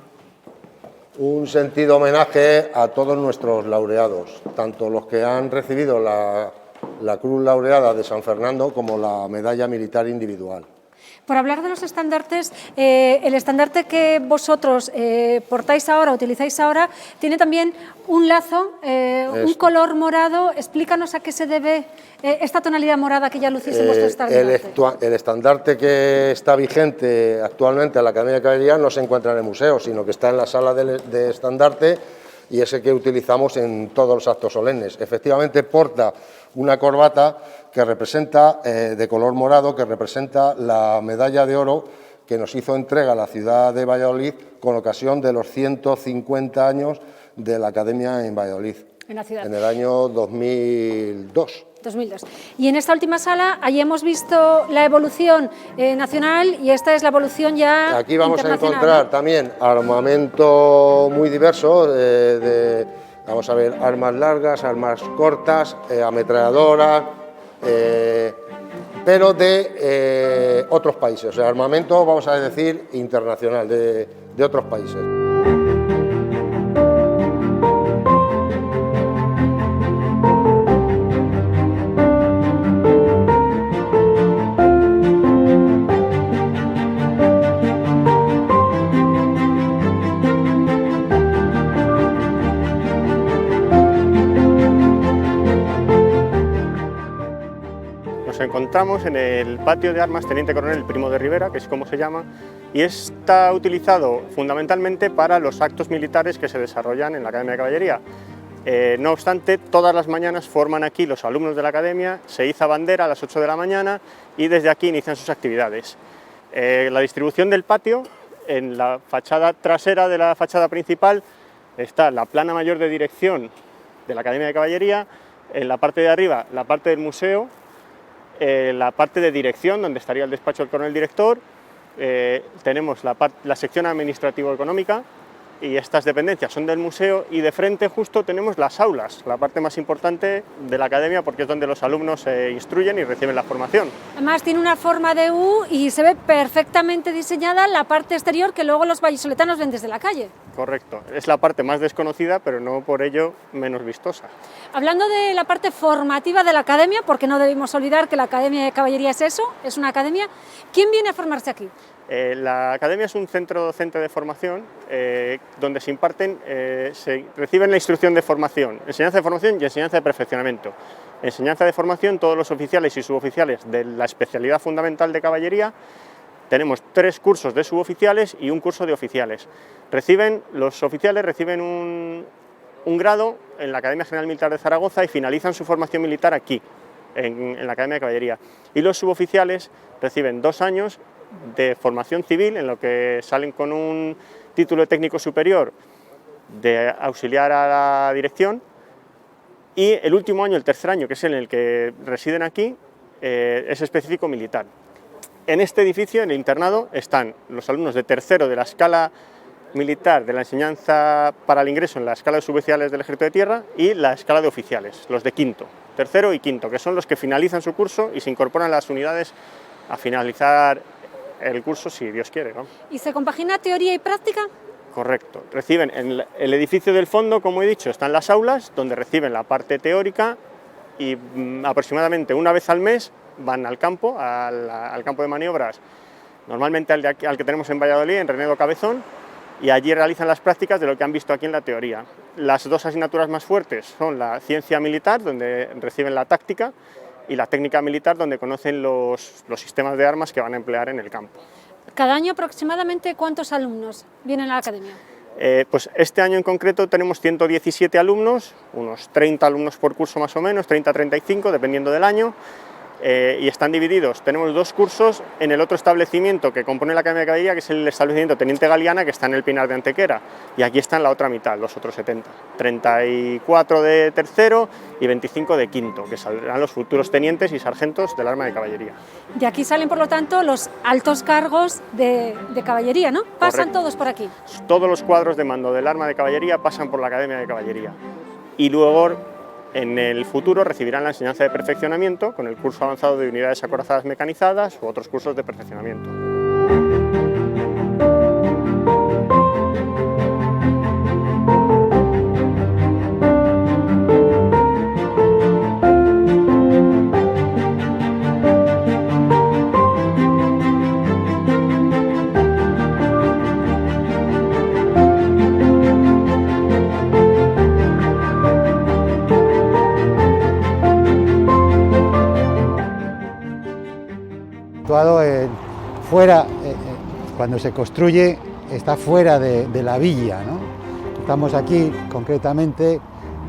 sentido homenaje a todos nuestros laureados, tanto los que han recibido la Cruz Laureada de San Fernando como la Medalla Militar Individual. Por hablar de los estandartes, el estandarte que vosotros portáis ahora, utilizáis ahora, tiene también un lazo, un color morado. Explícanos a qué se debe esta tonalidad morada que ya lucís en vuestro estandarte. El estandarte que está vigente actualmente en la Academia de Caballería no se encuentra en el museo, sino que está en la sala de estandarte, y ese que utilizamos en todos los actos solemnes. Efectivamente porta una corbata que representa, de color morado, que representa la medalla de oro que nos hizo entrega la ciudad de Valladolid con ocasión de los 150 años de la Academia en Valladolid, en la ciudad, en el año 2002. 2002. Y en esta última sala, allí hemos visto la evolución nacional, y esta es la evolución ya aquí vamos a internacional, encontrar, ¿no?, también armamento muy diverso, vamos a ver, armas largas, armas cortas, ametralladoras, pero de otros países, o sea, armamento, vamos a decir, internacional, de otros países. Nos encontramos en el patio de armas Teniente Coronel Primo de Rivera, que es como se llama, y está utilizado fundamentalmente para los actos militares que se desarrollan en la Academia de Caballería. No obstante, todas las mañanas forman aquí los alumnos de la Academia, se iza bandera a las 8 de la mañana y desde aquí inician sus actividades. La distribución del patio, en la fachada trasera de la fachada principal está la plana mayor de dirección de la Academia de Caballería, en la parte de arriba la parte del museo, la parte de dirección, donde estaría el despacho del coronel director, tenemos la sección administrativo-económica, y estas dependencias son del museo, y de frente justo tenemos las aulas, la parte más importante de la academia, porque es donde los alumnos se instruyen y reciben la formación. Además tiene una forma de U y se ve perfectamente diseñada la parte exterior que luego los vallisoletanos ven desde la calle. Correcto, es la parte más desconocida, pero no por ello menos vistosa. Hablando de la parte formativa de la academia, porque no debemos olvidar que la Academia de Caballería es eso, es una academia, ¿quién viene a formarse aquí? La academia es un centro docente de formación donde se imparten, se reciben la instrucción de formación, enseñanza de formación y enseñanza de perfeccionamiento. Enseñanza de formación, todos los oficiales y suboficiales de la especialidad fundamental de caballería. Tenemos 3 cursos de suboficiales y un curso de oficiales. Los oficiales reciben un grado en la Academia General Militar de Zaragoza y finalizan su formación militar aquí, en la Academia de Caballería. Y los suboficiales reciben 2 años de formación civil, en lo que salen con un título de técnico superior de auxiliar a la dirección, y el último año, el tercer año, que es en el que residen aquí, es específico militar. En este edificio, en el internado, están los alumnos de tercero de la escala militar de la enseñanza para el ingreso en la escala de suboficiales del Ejército de Tierra y la escala de oficiales, los de quinto, tercero y quinto, que son los que finalizan su curso y se incorporan a las unidades a finalizar el curso, si Dios quiere, ¿no? ¿Y se compagina teoría y práctica? Correcto. Reciben en el edificio del fondo, como he dicho, están las aulas, donde reciben la parte teórica y aproximadamente una vez al mes van al campo, al campo de maniobras, normalmente al que tenemos en Valladolid, en Renedo Cabezón, y allí realizan las prácticas de lo que han visto aquí en la teoría. Las 2 asignaturas más fuertes son la ciencia militar, donde reciben la táctica, y la técnica militar, donde conocen los sistemas de armas que van a emplear en el campo. ¿Cada año aproximadamente cuántos alumnos vienen a la academia? Pues este año en concreto tenemos 117 alumnos, unos 30 alumnos por curso más o menos, 30-35 dependiendo del año, y están divididos. Tenemos 2 cursos en el otro establecimiento que compone la Academia de Caballería, que es el establecimiento Teniente Galeana, que está en el Pinar de Antequera, y aquí está en la otra mitad, los otros 70, 34 de tercero y 25 de quinto, que saldrán los futuros tenientes y sargentos del arma de caballería. De aquí salen, por lo tanto, los altos cargos de caballería, ¿no? Pasan Correcto. todos por aquí. Todos los cuadros de mando del arma de caballería pasan por la Academia de Caballería, y luego En el futuro recibirán la enseñanza de perfeccionamiento con el curso avanzado de unidades acorazadas mecanizadas u otros cursos de perfeccionamiento. Fuera, cuando se construye, está fuera de la villa, ¿no? Estamos aquí, concretamente,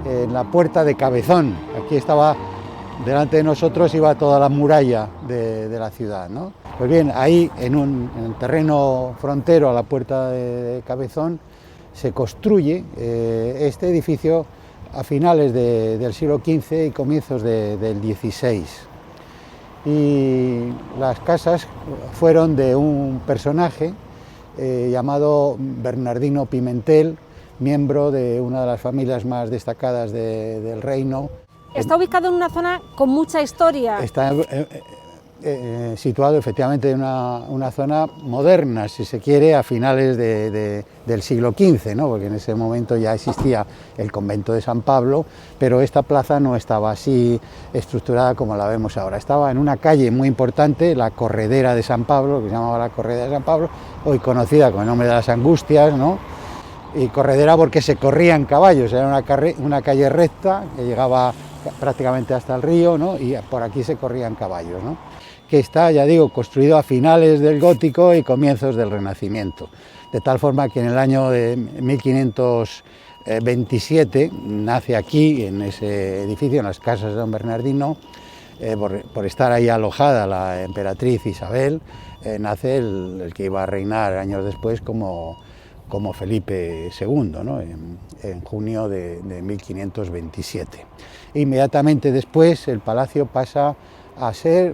en la puerta de Cabezón. Aquí estaba, delante de nosotros iba toda la muralla de la ciudad, ¿no? Pues bien, ahí, en el terreno frontero a la puerta de Cabezón, se construye este edificio a finales del siglo XV y comienzos del XVI. Y las casas fueron de un personaje llamado Bernardino Pimentel, miembro de una de las familias más destacadas del reino. Está ubicado en una zona con mucha historia. Está situado efectivamente en una zona moderna, si se quiere, a finales del siglo XV, ¿no? Porque en ese momento ya existía el convento de San Pablo, pero esta plaza no estaba así estructurada como la vemos ahora. Estaba en una calle muy importante, la Corredera de San Pablo, que se llamaba la Corredera de San Pablo, hoy conocida con el nombre de las Angustias, ¿no? Y corredera porque se corrían caballos, era una calle recta que llegaba prácticamente hasta el río, ¿no? Y por aquí se corrían caballos, ¿no? Que está, ya digo, construido a finales del gótico y comienzos del Renacimiento, de tal forma que en el año de 1527 nace aquí, en ese edificio, en las casas de don Bernardino, por estar ahí alojada la emperatriz Isabel, nace el que iba a reinar años después como Felipe II, ¿no? en junio de 1527. Inmediatamente después el palacio pasa a ser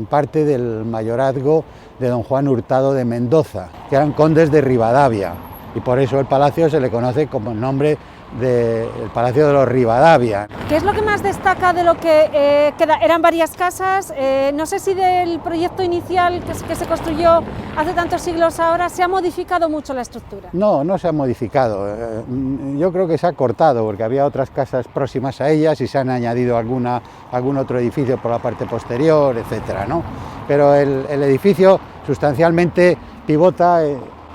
parte del mayorazgo de don Juan Hurtado de Mendoza, que eran condes de Rivadavia, y por eso el palacio se le conoce como el nombre del Palacio de los Rivadavia. ¿Qué es lo que más destaca de lo que queda? Eran varias casas, no sé si del proyecto inicial que se construyó hace tantos siglos ahora se ha modificado mucho la estructura. No, no se ha modificado, yo creo que se ha cortado porque había otras casas próximas a ellas y se han añadido algún otro edificio por la parte posterior, etcétera, ¿no? Pero el edificio sustancialmente pivota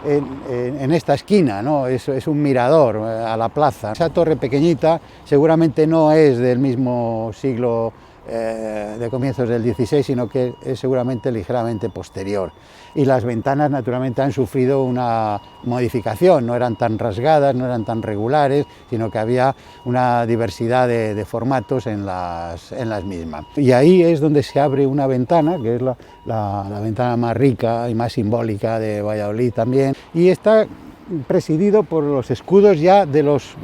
en esta esquina, ¿no? Es un mirador a la plaza. Esa torre pequeñita seguramente no es del mismo siglo de comienzos del XVI, sino que es seguramente ligeramente posterior. Y las ventanas naturalmente han sufrido una modificación, no eran tan rasgadas, no eran tan regulares, sino que había una diversidad de formatos en las mismas. Y ahí es donde se abre una ventana, que es la ventana más rica y más simbólica de Valladolid también, y está presidido por los escudos ya de los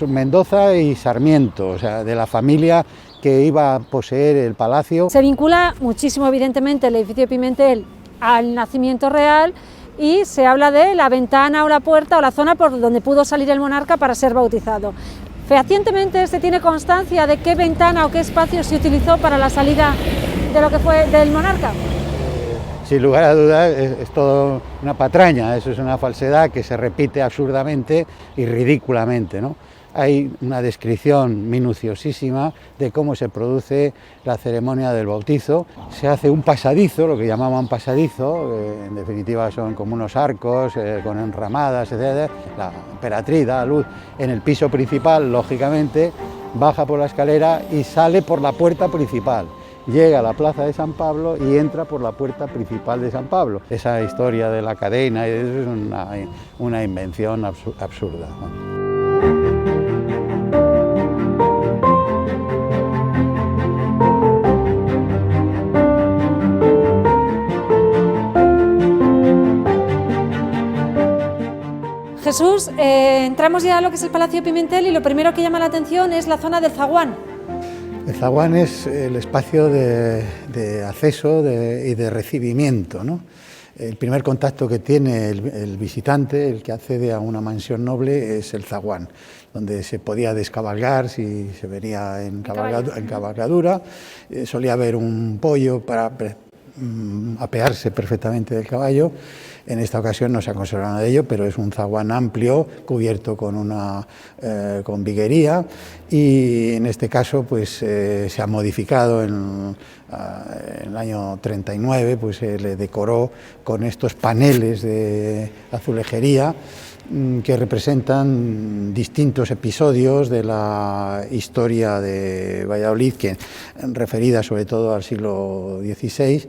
Mendoza y Sarmiento, o sea, de la familia que iba a poseer el palacio. Se vincula muchísimo, evidentemente, el edificio de Pimentel al nacimiento real y se habla de la ventana o la puerta o la zona por donde pudo salir el monarca para ser bautizado. Fehacientemente se tiene constancia de qué ventana o qué espacio se utilizó para la salida de lo que fue del monarca. Sin lugar a dudas es todo una patraña, eso es una falsedad que se repite absurdamente y ridículamente, ¿no? Hay una descripción minuciosísima de cómo se produce la ceremonia del bautizo. Se hace un pasadizo, lo que llamaban pasadizo, en definitiva son como unos arcos con enramadas, etc. La emperatriz da a luz en el piso principal, lógicamente, baja por la escalera y sale por la puerta principal. Llega a la plaza de San Pablo y entra por la puerta principal de San Pablo. Esa historia de la cadena es una invención absurda, ¿no? Jesús, entramos ya a lo que es el Palacio Pimentel y lo primero que llama la atención es la zona del zaguán. El zaguán es el espacio de acceso y de recibimiento, ¿no? El primer contacto que tiene el visitante, el que accede a una mansión noble, es el zaguán. donde se podía descabalgar si se venía en cabalgadura. Solía haber un poyo para apearse perfectamente del caballo. En esta ocasión no se ha conservado nada de ello, pero es un zaguán amplio cubierto con viguería, y en este caso pues se ha modificado en el año 39, pues se le decoró con estos paneles de azulejería que representan distintos episodios de la historia de Valladolid, que referida sobre todo al siglo XVI,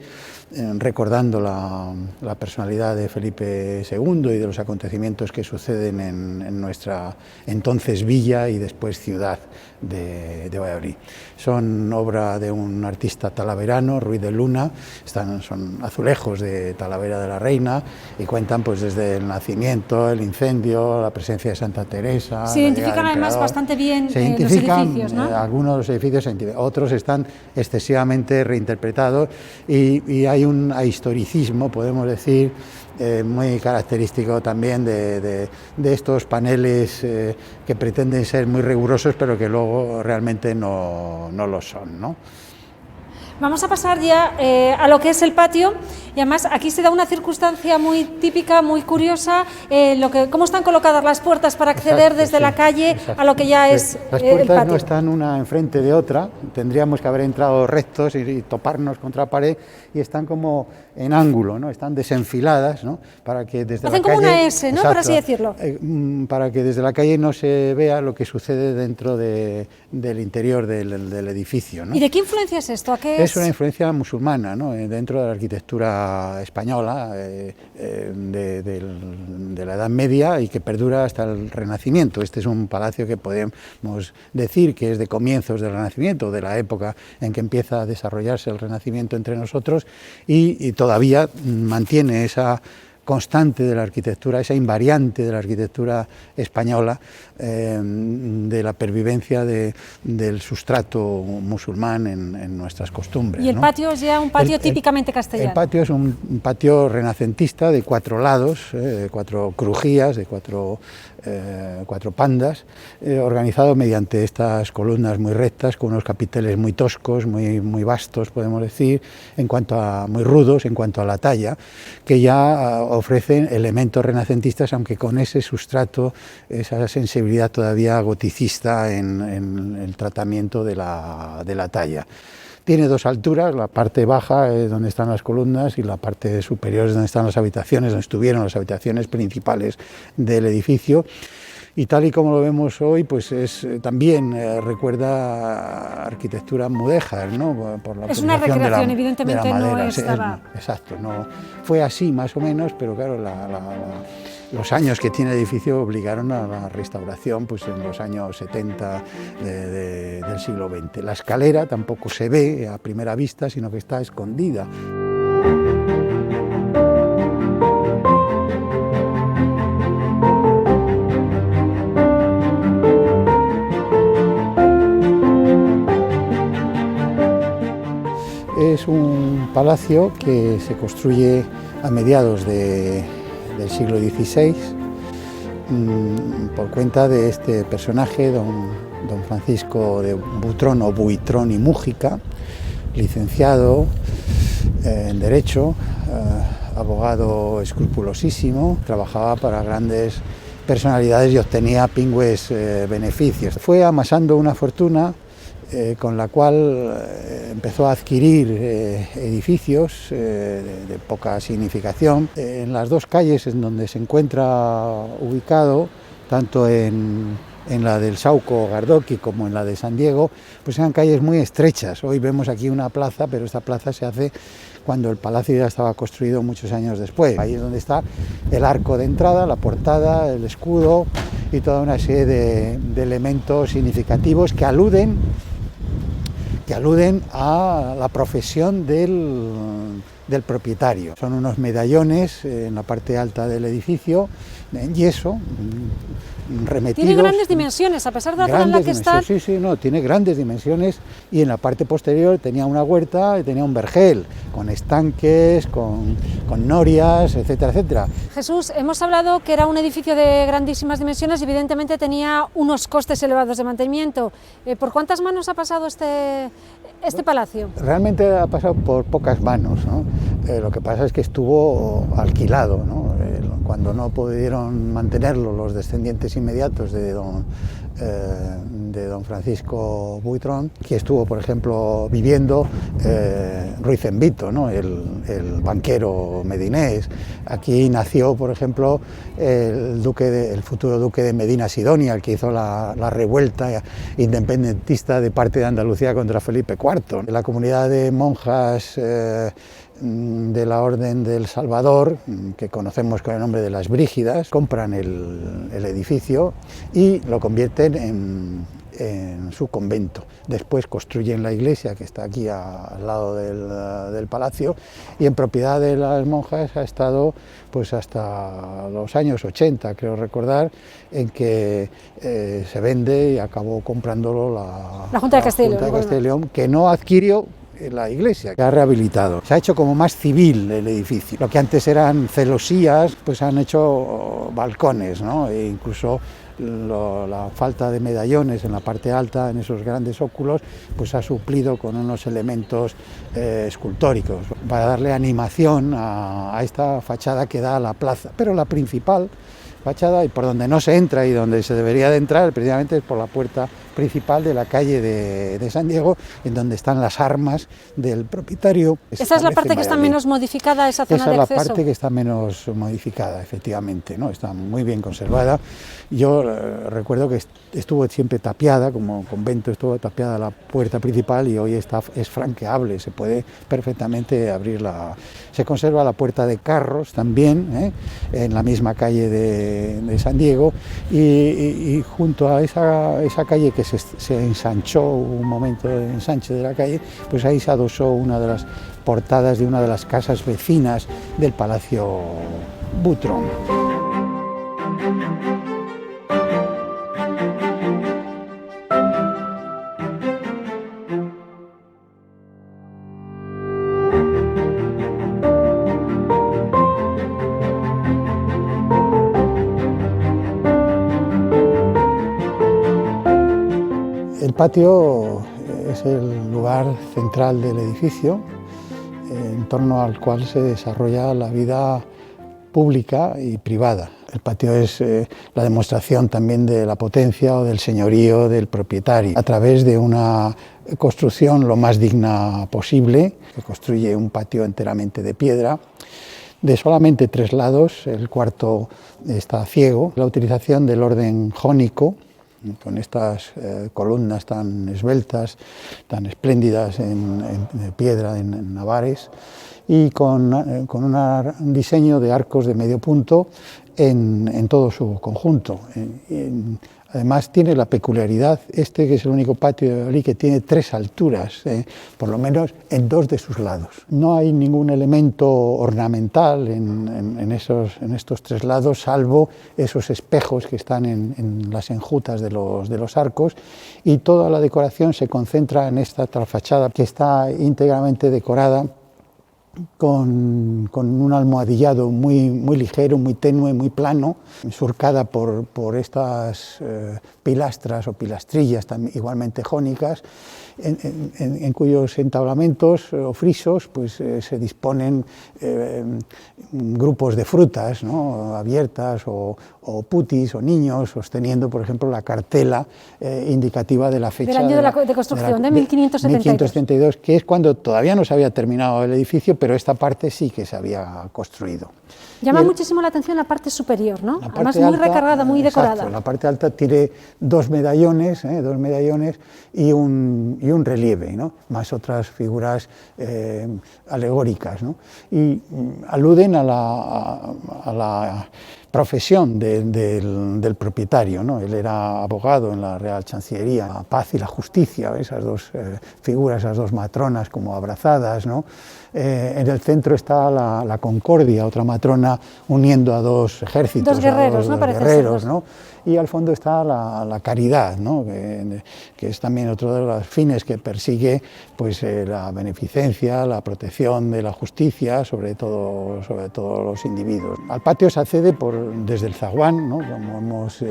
recordando la personalidad de Felipe II y de los acontecimientos que suceden en nuestra entonces villa y después ciudad de Valladolid. Son obra de un artista talaverano, Ruiz de Luna, son azulejos de Talavera de la Reina y cuentan pues desde el nacimiento, el incendio, la presencia de Santa Teresa. Se identifican además bastante bien los edificios, ¿no? Algunos de los edificios, otros están excesivamente reinterpretados y hay un historicismo, podemos decir, muy característico también de estos paneles que pretenden ser muy rigurosos, pero que luego realmente no lo son, ¿no? Vamos a pasar ya a lo que es el patio, y además aquí se da una circunstancia muy típica, muy curiosa, cómo están colocadas las puertas para acceder desde la calle a lo que ya es el patio. Las puertas no están una enfrente de otra, tendríamos que haber entrado rectos y toparnos contra la pared, y están como en ángulo, ¿no? Están desenfiladas, ¿no? Para que desde hacen la calle, como una S, ¿no? Exacto, por así decirlo. Para que desde la calle no se vea lo que sucede dentro del interior del edificio, ¿no? ¿Y de qué influencia es esto? ¿A qué es una influencia musulmana, ¿no? Dentro de la arquitectura española de la Edad Media y que perdura hasta el Renacimiento. Este es un palacio que podemos decir que es de comienzos del Renacimiento, de la época en que empieza a desarrollarse el Renacimiento entre nosotros, y todavía mantiene esa constante de la arquitectura, esa invariante de la arquitectura española, de la pervivencia del sustrato musulmán en nuestras costumbres. Y el patio es ya un patio típicamente castellano. El patio es un patio renacentista de 4 lados, de 4 crujías, de 4 pandas, organizado mediante estas columnas muy rectas, con unos capiteles muy toscos, muy vastos, podemos decir, muy rudos en cuanto a la talla, que ya ofrecen elementos renacentistas, aunque con ese sustrato, esa sensibilidad todavía goticista en el tratamiento de la talla. Tiene 2 alturas, la parte baja es donde están las columnas y la parte superior es donde están las habitaciones, donde estuvieron las habitaciones principales del edificio. Y tal y como lo vemos hoy, pues también recuerda arquitectura mudéjar, ¿no? Por la es una recreación, evidentemente de la madera. No estaba... Exacto, no fue así más o menos, pero claro, los años que tiene el edificio obligaron a la restauración, pues en los años 70 del siglo XX. La escalera tampoco se ve a primera vista, sino que está escondida. Es un palacio que se construye a mediados del siglo XVI por cuenta de este personaje, don Francisco de Butrón o Buitrón y Mújica, licenciado en Derecho, abogado escrupulosísimo, trabajaba para grandes personalidades y obtenía pingües beneficios. Fue amasando una fortuna con la cual empezó a adquirir edificios de poca significación. En las 2 calles en donde se encuentra ubicado, tanto en la del Sauco Gardoqui como en la de San Diego, pues eran calles muy estrechas. Hoy vemos aquí una plaza, pero esta plaza se hace cuando el palacio ya estaba construido muchos años después. Ahí es donde está el arco de entrada, la portada, el escudo y toda una serie de elementos significativos que aluden a la profesión del propietario. Son unos medallones en la parte alta del edificio, en yeso, remetidos. Tiene grandes dimensiones, a pesar de la zona en la que está. Sí, no, tiene grandes dimensiones, y en la parte posterior tenía una huerta y tenía un vergel, con estanques, con norias, etcétera, etcétera. Jesús, hemos hablado que era un edificio de grandísimas dimensiones y evidentemente tenía unos costes elevados de mantenimiento. ¿Por cuántas manos ha pasado este palacio? Realmente ha pasado por pocas manos, ¿no? Lo que pasa es que estuvo alquilado, ¿no? Cuando no pudieron mantenerlo los descendientes inmediatos de don Francisco Buitrón, que estuvo, por ejemplo, viviendo Ruiz Envito, ¿no? el banquero medinés. Aquí nació, por ejemplo, el futuro duque de Medina Sidonia, el que hizo la revuelta independentista de parte de Andalucía contra Felipe IV. La comunidad de monjas de la Orden del Salvador, que conocemos con el nombre de las Brígidas, compran el edificio y lo convierten en su convento. Después construyen la iglesia, que está aquí al lado del palacio, y en propiedad de las monjas ha estado pues hasta los años 80, creo recordar, en que se vende y acabó comprándolo la Junta de Castilla y León, que no adquirió la iglesia, que ha rehabilitado. Se ha hecho como más civil el edificio. Lo que antes eran celosías, pues han hecho balcones, ¿no? E incluso la falta de medallones en la parte alta, en esos grandes óculos, pues ha suplido con unos elementos escultóricos para darle animación a esta fachada que da a la plaza. Pero la principal fachada, y por donde no se entra y donde se debería de entrar, precisamente es por la puerta principal de la calle de San Diego, en donde están las armas del propietario. ¿Esa es la parte que está menos modificada, esa zona de acceso? Esa es la parte que está menos modificada, efectivamente, ¿no? Está muy bien conservada. Yo recuerdo que estuvo siempre tapiada, como convento estuvo tapiada la puerta principal, y hoy es franqueable, se puede perfectamente abrirla. Se conserva la puerta de carros también, en la misma calle de San Diego, y junto a esa calle que se ensanchó, un momento de ensanche de la calle, pues ahí se adosó una de las portadas de una de las casas vecinas del Palacio Butrón. El patio es el lugar central del edificio, en torno al cual se desarrolla la vida pública y privada. El patio es la demostración también de la potencia o del señorío del propietario, a través de una construcción lo más digna posible, que construye un patio enteramente de piedra, de solamente 3 lados, el cuarto está ciego. La utilización del orden jónico, con estas columnas tan esbeltas, tan espléndidas de piedra en Navares, y con un diseño de arcos de medio punto en todo su conjunto. Además tiene la peculiaridad, que es el único patio de Valladolid que tiene 3 alturas, por lo menos en 2 de sus lados. No hay ningún elemento ornamental en estos 3 lados, salvo esos espejos que están en las enjutas de los arcos, y toda la decoración se concentra en esta trasfachada, que está íntegramente decorada con un almohadillado muy ligero, muy tenue, muy plano, surcada por estas pilastras o pilastrillas igualmente jónicas, en cuyos entablamentos o frisos pues, se disponen grupos de frutas, ¿no? Abiertas, o putis o niños sosteniendo, por ejemplo, la cartela indicativa de la fecha del año de construcción, de 1572, que es cuando todavía no se había terminado el edificio, pero esta parte sí que se había construido. Llama muchísimo la atención la parte superior, ¿no? Además muy recargada, muy decorada. Exacto, la parte alta tiene 2 medallones, y un relieve, ¿no? Más otras figuras alegóricas, ¿no? Y aluden a la profesión del propietario, ¿no? Él era abogado en la Real Chancillería, la paz y la justicia, esas 2 figuras, esas 2 matronas como abrazadas, ¿no? En el centro está la Concordia, otra matrona uniendo a 2 ejércitos, 2 guerreros, ¿no? Guerreros, ¿no? y al fondo está la caridad, ¿no? que es también otro de los fines que persigue, pues, la beneficencia, la protección de la justicia, sobre todo los individuos. Al patio se accede desde el zaguán, ¿no? Como hemos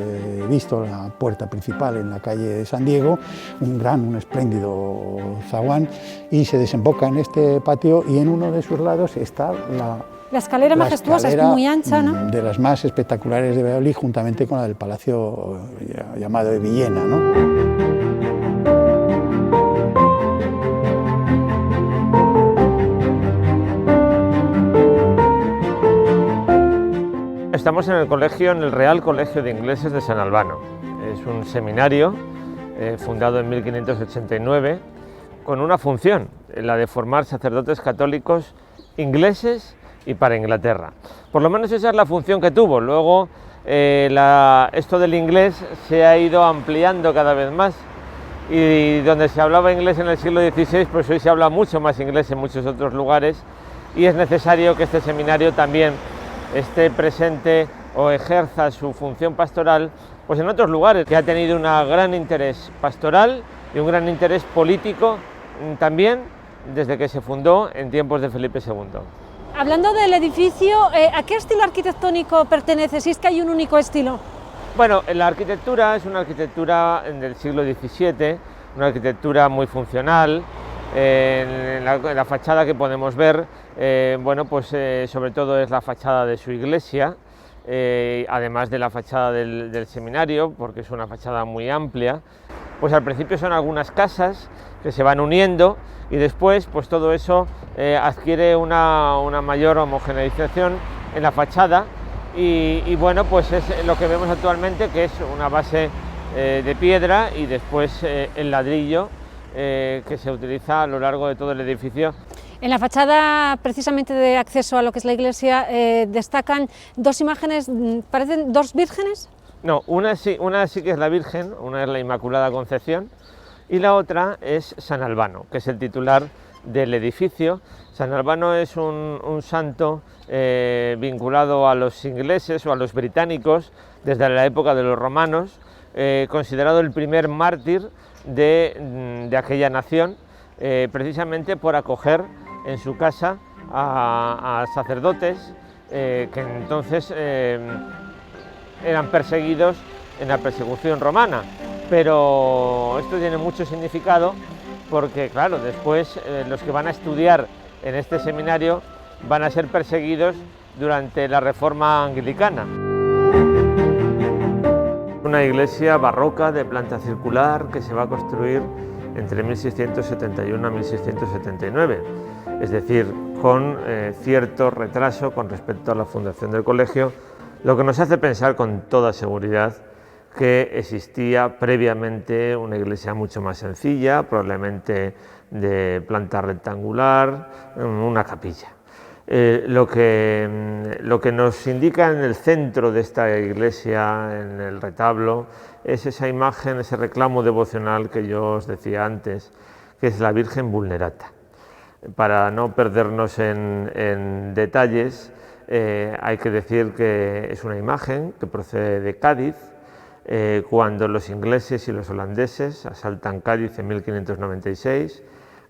visto, la puerta principal en la calle San Diego, un espléndido zaguán, y se desemboca en este patio, y en uno de sus lados está la escalera majestuosa, es muy ancha, ¿no? De las más espectaculares de Valladolid, juntamente con la del Palacio llamado de Villena, ¿no? Estamos en el Real Colegio de Ingleses de San Albano. Es un seminario fundado en 1589 con una función, la de formar sacerdotes católicos ingleses y para Inglaterra. Por lo menos esa es la función que tuvo. Luego esto del inglés se ha ido ampliando cada vez más, y donde se hablaba inglés en el siglo XVI, pues hoy se habla mucho más inglés en muchos otros lugares, y es necesario que este seminario también esté presente o ejerza su función pastoral pues en otros lugares, que ha tenido un gran interés pastoral y un gran interés político también desde que se fundó en tiempos de Felipe II. Hablando del edificio, ¿a qué estilo arquitectónico pertenece? Si es que hay un único estilo. Bueno, la arquitectura es una arquitectura del siglo XVII, una arquitectura muy funcional. En la fachada que podemos ver, bueno, pues sobre todo es la fachada de su iglesia, además de la fachada del seminario, porque es una fachada muy amplia. Pues al principio son algunas casas que se van uniendo, y después pues todo eso adquiere una mayor homogeneización en la fachada, y bueno, pues es lo que vemos actualmente, que es una base de piedra y después el ladrillo que se utiliza a lo largo de todo el edificio. En la fachada, precisamente de acceso a lo que es la iglesia, destacan dos imágenes, ¿parecen dos vírgenes? No, una sí que es la Virgen, una es la Inmaculada Concepción, y la otra es San Albano, que es el titular del edificio. San Albano es un santo vinculado a los ingleses o a los británicos desde la época de los romanos, considerado el primer mártir de aquella nación, precisamente por acoger en su casa a sacerdotes que entonces eran perseguidos en la persecución romana. Pero esto tiene mucho significado, porque claro, después los que van a estudiar en este seminario van a ser perseguidos durante la Reforma Anglicana. Una iglesia barroca de planta circular que se va a construir entre 1671 a 1679, es decir, con cierto retraso con respecto a la fundación del colegio, lo que nos hace pensar con toda seguridad que existía previamente una iglesia mucho más sencilla, probablemente de planta rectangular, una capilla. Lo que nos indica en el centro de esta iglesia, en el retablo, es esa imagen, ese reclamo devocional que yo os decía antes, que es la Virgen Vulnerata. Para no perdernos en detalles, hay que decir que es una imagen que procede de Cádiz, cuando los ingleses y los holandeses asaltan Cádiz en 1596,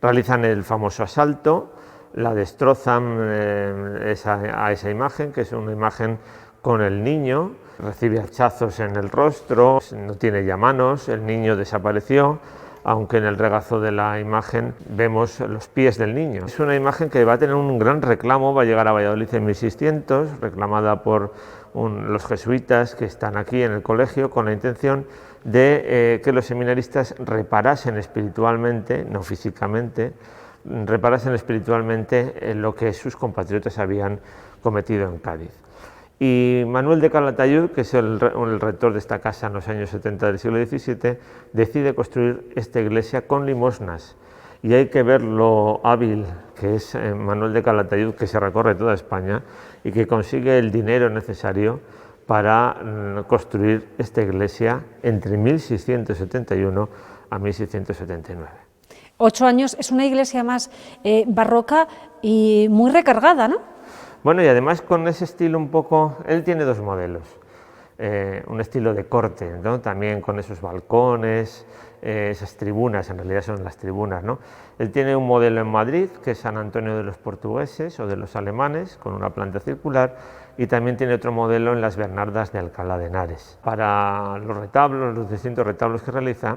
realizan el famoso asalto, la destrozan a esa imagen, que es una imagen con el niño, recibe hachazos en el rostro, no tiene ya manos, el niño desapareció, aunque en el regazo de la imagen vemos los pies del niño. Es una imagen que va a tener un gran reclamo, va a llegar a Valladolid en 1600, reclamada por los jesuitas que están aquí en el colegio, con la intención de que los seminaristas reparasen espiritualmente, no físicamente, reparasen espiritualmente lo que sus compatriotas habían cometido en Cádiz. Y Manuel de Calatayud, que es el rector de esta casa en los años 70 del siglo XVII, decide construir esta iglesia con limosnas. Y hay que ver lo hábil que es Manuel de Calatayud, que se recorre toda España y que consigue el dinero necesario para construir esta iglesia entre 1671 a 1679. 8 años, es una iglesia más barroca y muy recargada, ¿no? Bueno, y además con ese estilo un poco, él tiene dos modelos. un estilo de corte, ¿no? También con esos balcones, esas tribunas, en realidad son las tribunas, ¿no? Él tiene un modelo en Madrid, que es San Antonio de los portugueses o de los alemanes, con una planta circular, y también tiene otro modelo en las Bernardas de Alcalá de Henares. Para los retablos, los distintos retablos que realiza,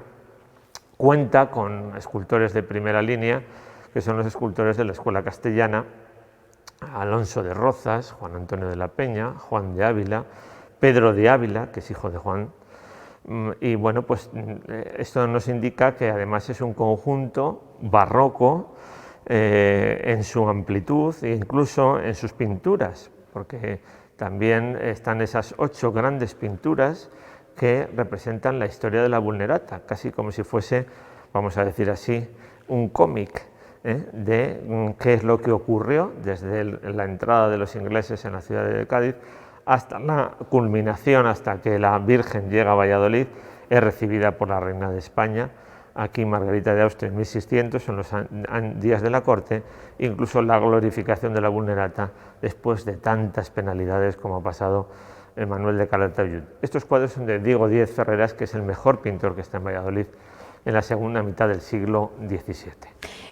cuenta con escultores de primera línea, que son los escultores de la Escuela Castellana, Alonso de Rozas, Juan Antonio de la Peña, Juan de Ávila, Pedro de Ávila, que es hijo de Juan. Y bueno, pues esto nos indica que además es un conjunto barroco en su amplitud e incluso en sus pinturas, porque también están esas 8 grandes pinturas que representan la historia de la Vulnerata, casi como si fuese, vamos a decir así, un cómic de qué es lo que ocurrió desde la entrada de los ingleses en la ciudad de Cádiz hasta la culminación, hasta que la Virgen llega a Valladolid, es recibida por la reina de España, aquí Margarita de Austria en 1600, en los días de la corte, incluso la glorificación de la Vulnerata después de tantas penalidades como ha pasado Manuel de Calatayud. Estos cuadros son de Diego Díez Ferreras, que es el mejor pintor que está en Valladolid en la segunda mitad del siglo XVII.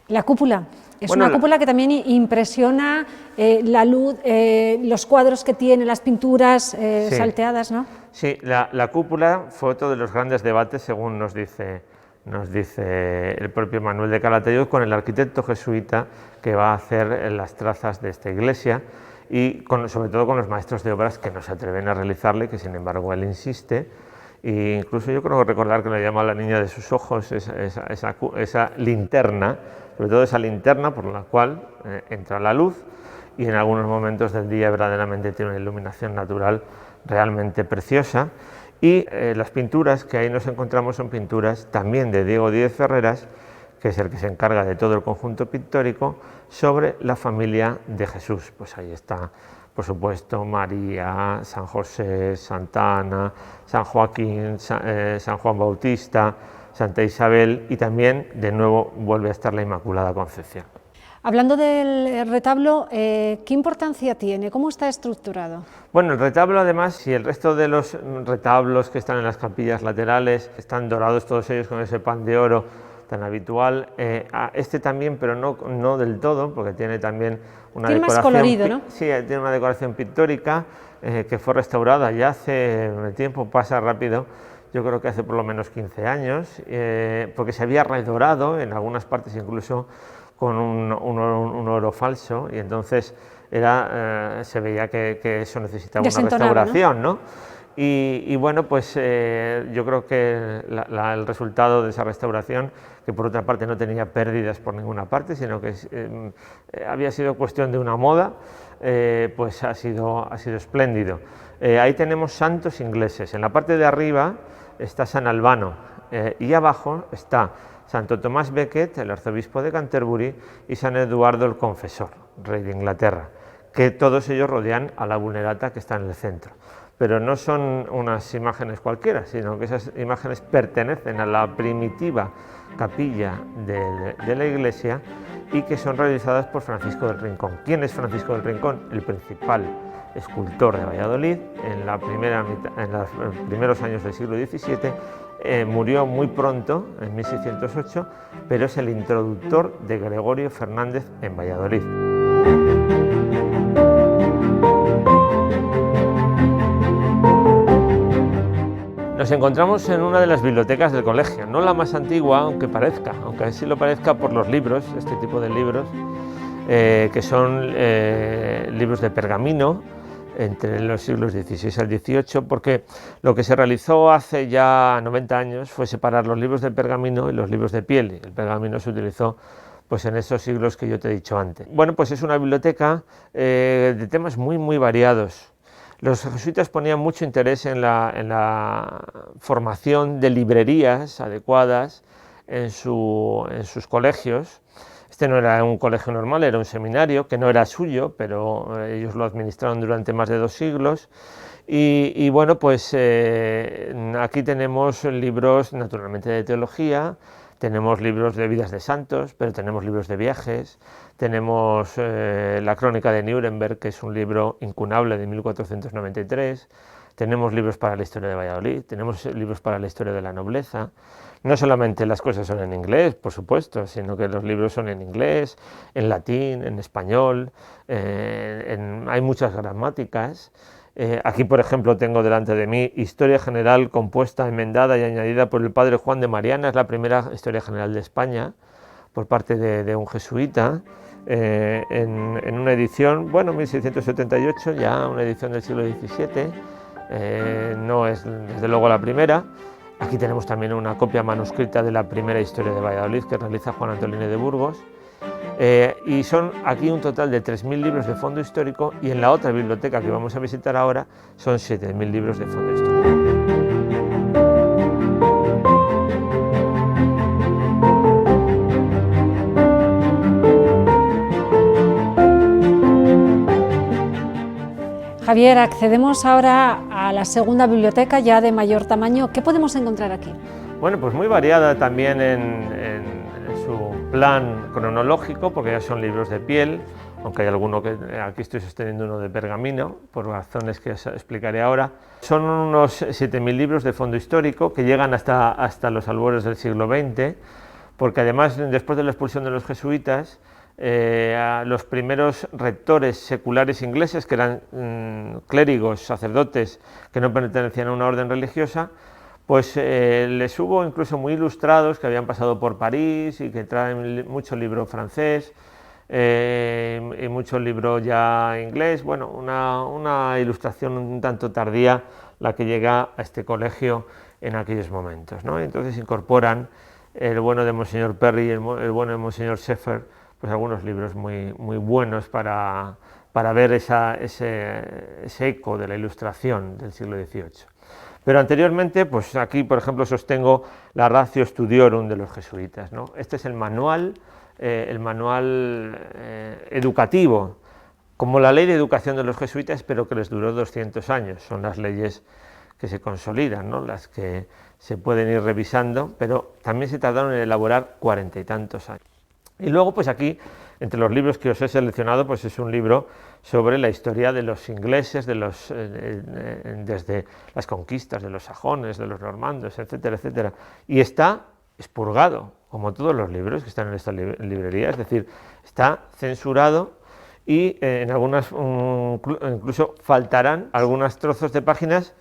La cúpula, una cúpula que también impresiona, la luz, los cuadros que tiene, las pinturas sí, salteadas, ¿no? Sí, la cúpula fue otro de los grandes debates, según nos dice el propio Manuel de Calatayud, con el arquitecto jesuita que va a hacer las trazas de esta iglesia y sobre todo con los maestros de obras que no se atreven a realizarle, que sin embargo él insiste. E incluso yo creo recordar que le llama a la niña de sus ojos esa linterna, sobre todo esa linterna por la cual entra la luz y en algunos momentos del día verdaderamente tiene una iluminación natural realmente preciosa. Y las pinturas que ahí nos encontramos son pinturas también de Diego Díez Ferreras, que es el que se encarga de todo el conjunto pictórico, sobre la familia de Jesús. Pues ahí está, por supuesto, María, San José, Santa Ana, San Joaquín, San Juan Bautista, Santa Isabel, y también de nuevo vuelve a estar la Inmaculada Concepción. Hablando del retablo, ¿qué importancia tiene? ¿Cómo está estructurado? Bueno, el retablo, además, si el resto de los retablos que están en las capillas laterales están dorados todos ellos con ese pan de oro tan habitual, este también, pero no del todo, porque tiene también una decoración más colorido, ¿no? Sí, tiene una decoración pictórica que fue restaurada ya hace, el tiempo pasa rápido, yo creo que hace por lo menos 15 años, porque se había redorado en algunas partes incluso con un oro falso, y entonces se veía que eso necesitaba una restauración, ¿no? Y bueno, pues yo creo que el resultado de esa restauración, que por otra parte no tenía pérdidas por ninguna parte, sino que había sido cuestión de una moda, pues ha sido espléndido. Ahí tenemos santos ingleses. En la parte de arriba está San Albano y abajo está Santo Tomás Becket, el arzobispo de Canterbury, y San Eduardo el Confesor, rey de Inglaterra, que todos ellos rodean a la Vulnerata que está en el centro. Pero no son unas imágenes cualquiera, sino que esas imágenes pertenecen a la primitiva capilla de la iglesia y que son realizadas por Francisco del Rincón. ¿Quién es Francisco del Rincón? El principal escultor de Valladolid en los primeros años del siglo XVII. Murió muy pronto, en 1608, pero es el introductor de Gregorio Fernández en Valladolid. Nos encontramos en una de las bibliotecas del colegio, no la más antigua, aunque así lo parezca por los libros, este tipo de libros, que son libros de pergamino, entre los siglos XVI al XVIII, porque lo que se realizó hace ya 90 años fue separar los libros de pergamino y los libros de piel. El pergamino se utilizó pues en esos siglos que yo te he dicho antes. Bueno, pues es una biblioteca de temas muy variados. Los jesuitas ponían mucho interés en la formación de librerías adecuadas en sus colegios. Este no era un colegio normal, era un seminario que no era suyo, pero ellos lo administraron durante más de 2 siglos. Y bueno, pues aquí tenemos libros naturalmente de teología, tenemos libros de vidas de santos, pero tenemos libros de viajes, tenemos la Crónica de Nuremberg, que es un libro incunable de 1493, tenemos libros para la historia de Valladolid, tenemos libros para la historia de la nobleza. No solamente las cosas son en inglés, por supuesto, sino que los libros son en inglés, en latín, en español, hay muchas gramáticas. Aquí, por ejemplo, tengo delante de mí Historia General compuesta, enmendada y añadida por el padre Juan de Mariana, es la primera Historia General de España, por parte de un jesuita, en una edición, bueno, 1678, ya una edición del siglo XVII, no es desde luego la primera. Aquí tenemos también una copia manuscrita de la primera historia de Valladolid que realiza Juan Antolín de Burgos. Y son aquí un total de 3.000 libros de fondo histórico, y en la otra biblioteca que vamos a visitar ahora son 7.000 libros de fondo histórico. Javier, accedemos ahora a la segunda biblioteca, ya de mayor tamaño. ¿Qué podemos encontrar aquí? Bueno, pues muy variada también en su plan cronológico, porque ya son libros de piel, aunque hay alguno que aquí estoy sosteniendo uno de pergamino, por razones que os explicaré ahora. Son unos 7.000 libros de fondo histórico que llegan hasta los albores del siglo XX, porque además, después de la expulsión de los jesuitas, a los primeros rectores seculares ingleses, que eran clérigos, sacerdotes que no pertenecían a una orden religiosa, pues les hubo incluso muy ilustrados que habían pasado por París y que traen mucho libro francés y mucho libro ya inglés. Bueno, una ilustración un tanto tardía la que llega a este colegio en aquellos momentos, ¿no? Entonces incorporan el bueno de Monseñor Perry y el bueno de Monseñor Shepherd, pues algunos libros muy buenos para ver ese eco de la Ilustración del siglo XVIII. Pero anteriormente, pues aquí, por ejemplo, sostengo la Ratio Studiorum de los jesuitas, ¿no? Este es el manual educativo, como la ley de educación de los jesuitas, pero que les duró 200 años. Son las leyes que se consolidan, ¿no? Las que se pueden ir revisando, pero también se tardaron en elaborar 40 y tantos años. Y luego, pues aquí, entre los libros que os he seleccionado, pues es un libro sobre la historia de los ingleses, desde las conquistas de los sajones, de los normandos, etcétera, etcétera. Y está expurgado, como todos los libros que están en esta librería, es decir, está censurado y en algunas incluso faltarán algunos trozos de páginas.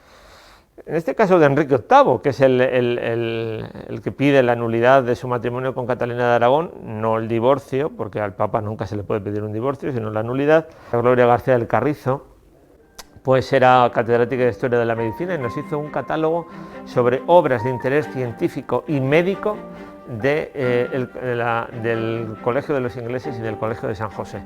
En este caso de Enrique VIII, que es el que pide la nulidad de su matrimonio con Catalina de Aragón, no el divorcio, porque al Papa nunca se le puede pedir un divorcio, sino la nulidad. Gloria García del Carrizo, pues era catedrática de Historia de la Medicina y nos hizo un catálogo sobre obras de interés científico y médico del Colegio de los Ingleses y del Colegio de San José.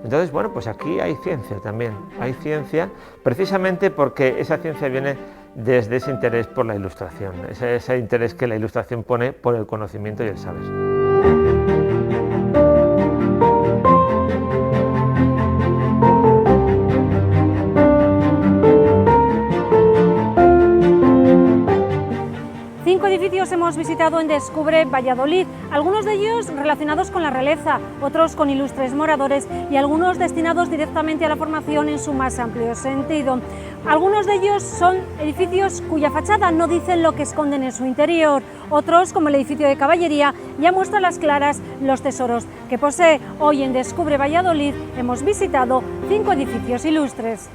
Entonces, bueno, pues aquí hay ciencia también, hay ciencia precisamente porque esa ciencia viene desde ese interés por la ilustración, ese interés que la ilustración pone por el conocimiento y el saber. Hemos visitado en Descubre Valladolid, algunos de ellos relacionados con la realeza, otros con ilustres moradores y algunos destinados directamente a la formación en su más amplio sentido. Algunos de ellos son edificios cuya fachada no dicen lo que esconden en su interior, otros, como el edificio de caballería, ya muestran a las claras los tesoros que posee. Hoy en Descubre Valladolid hemos visitado 5 edificios ilustres.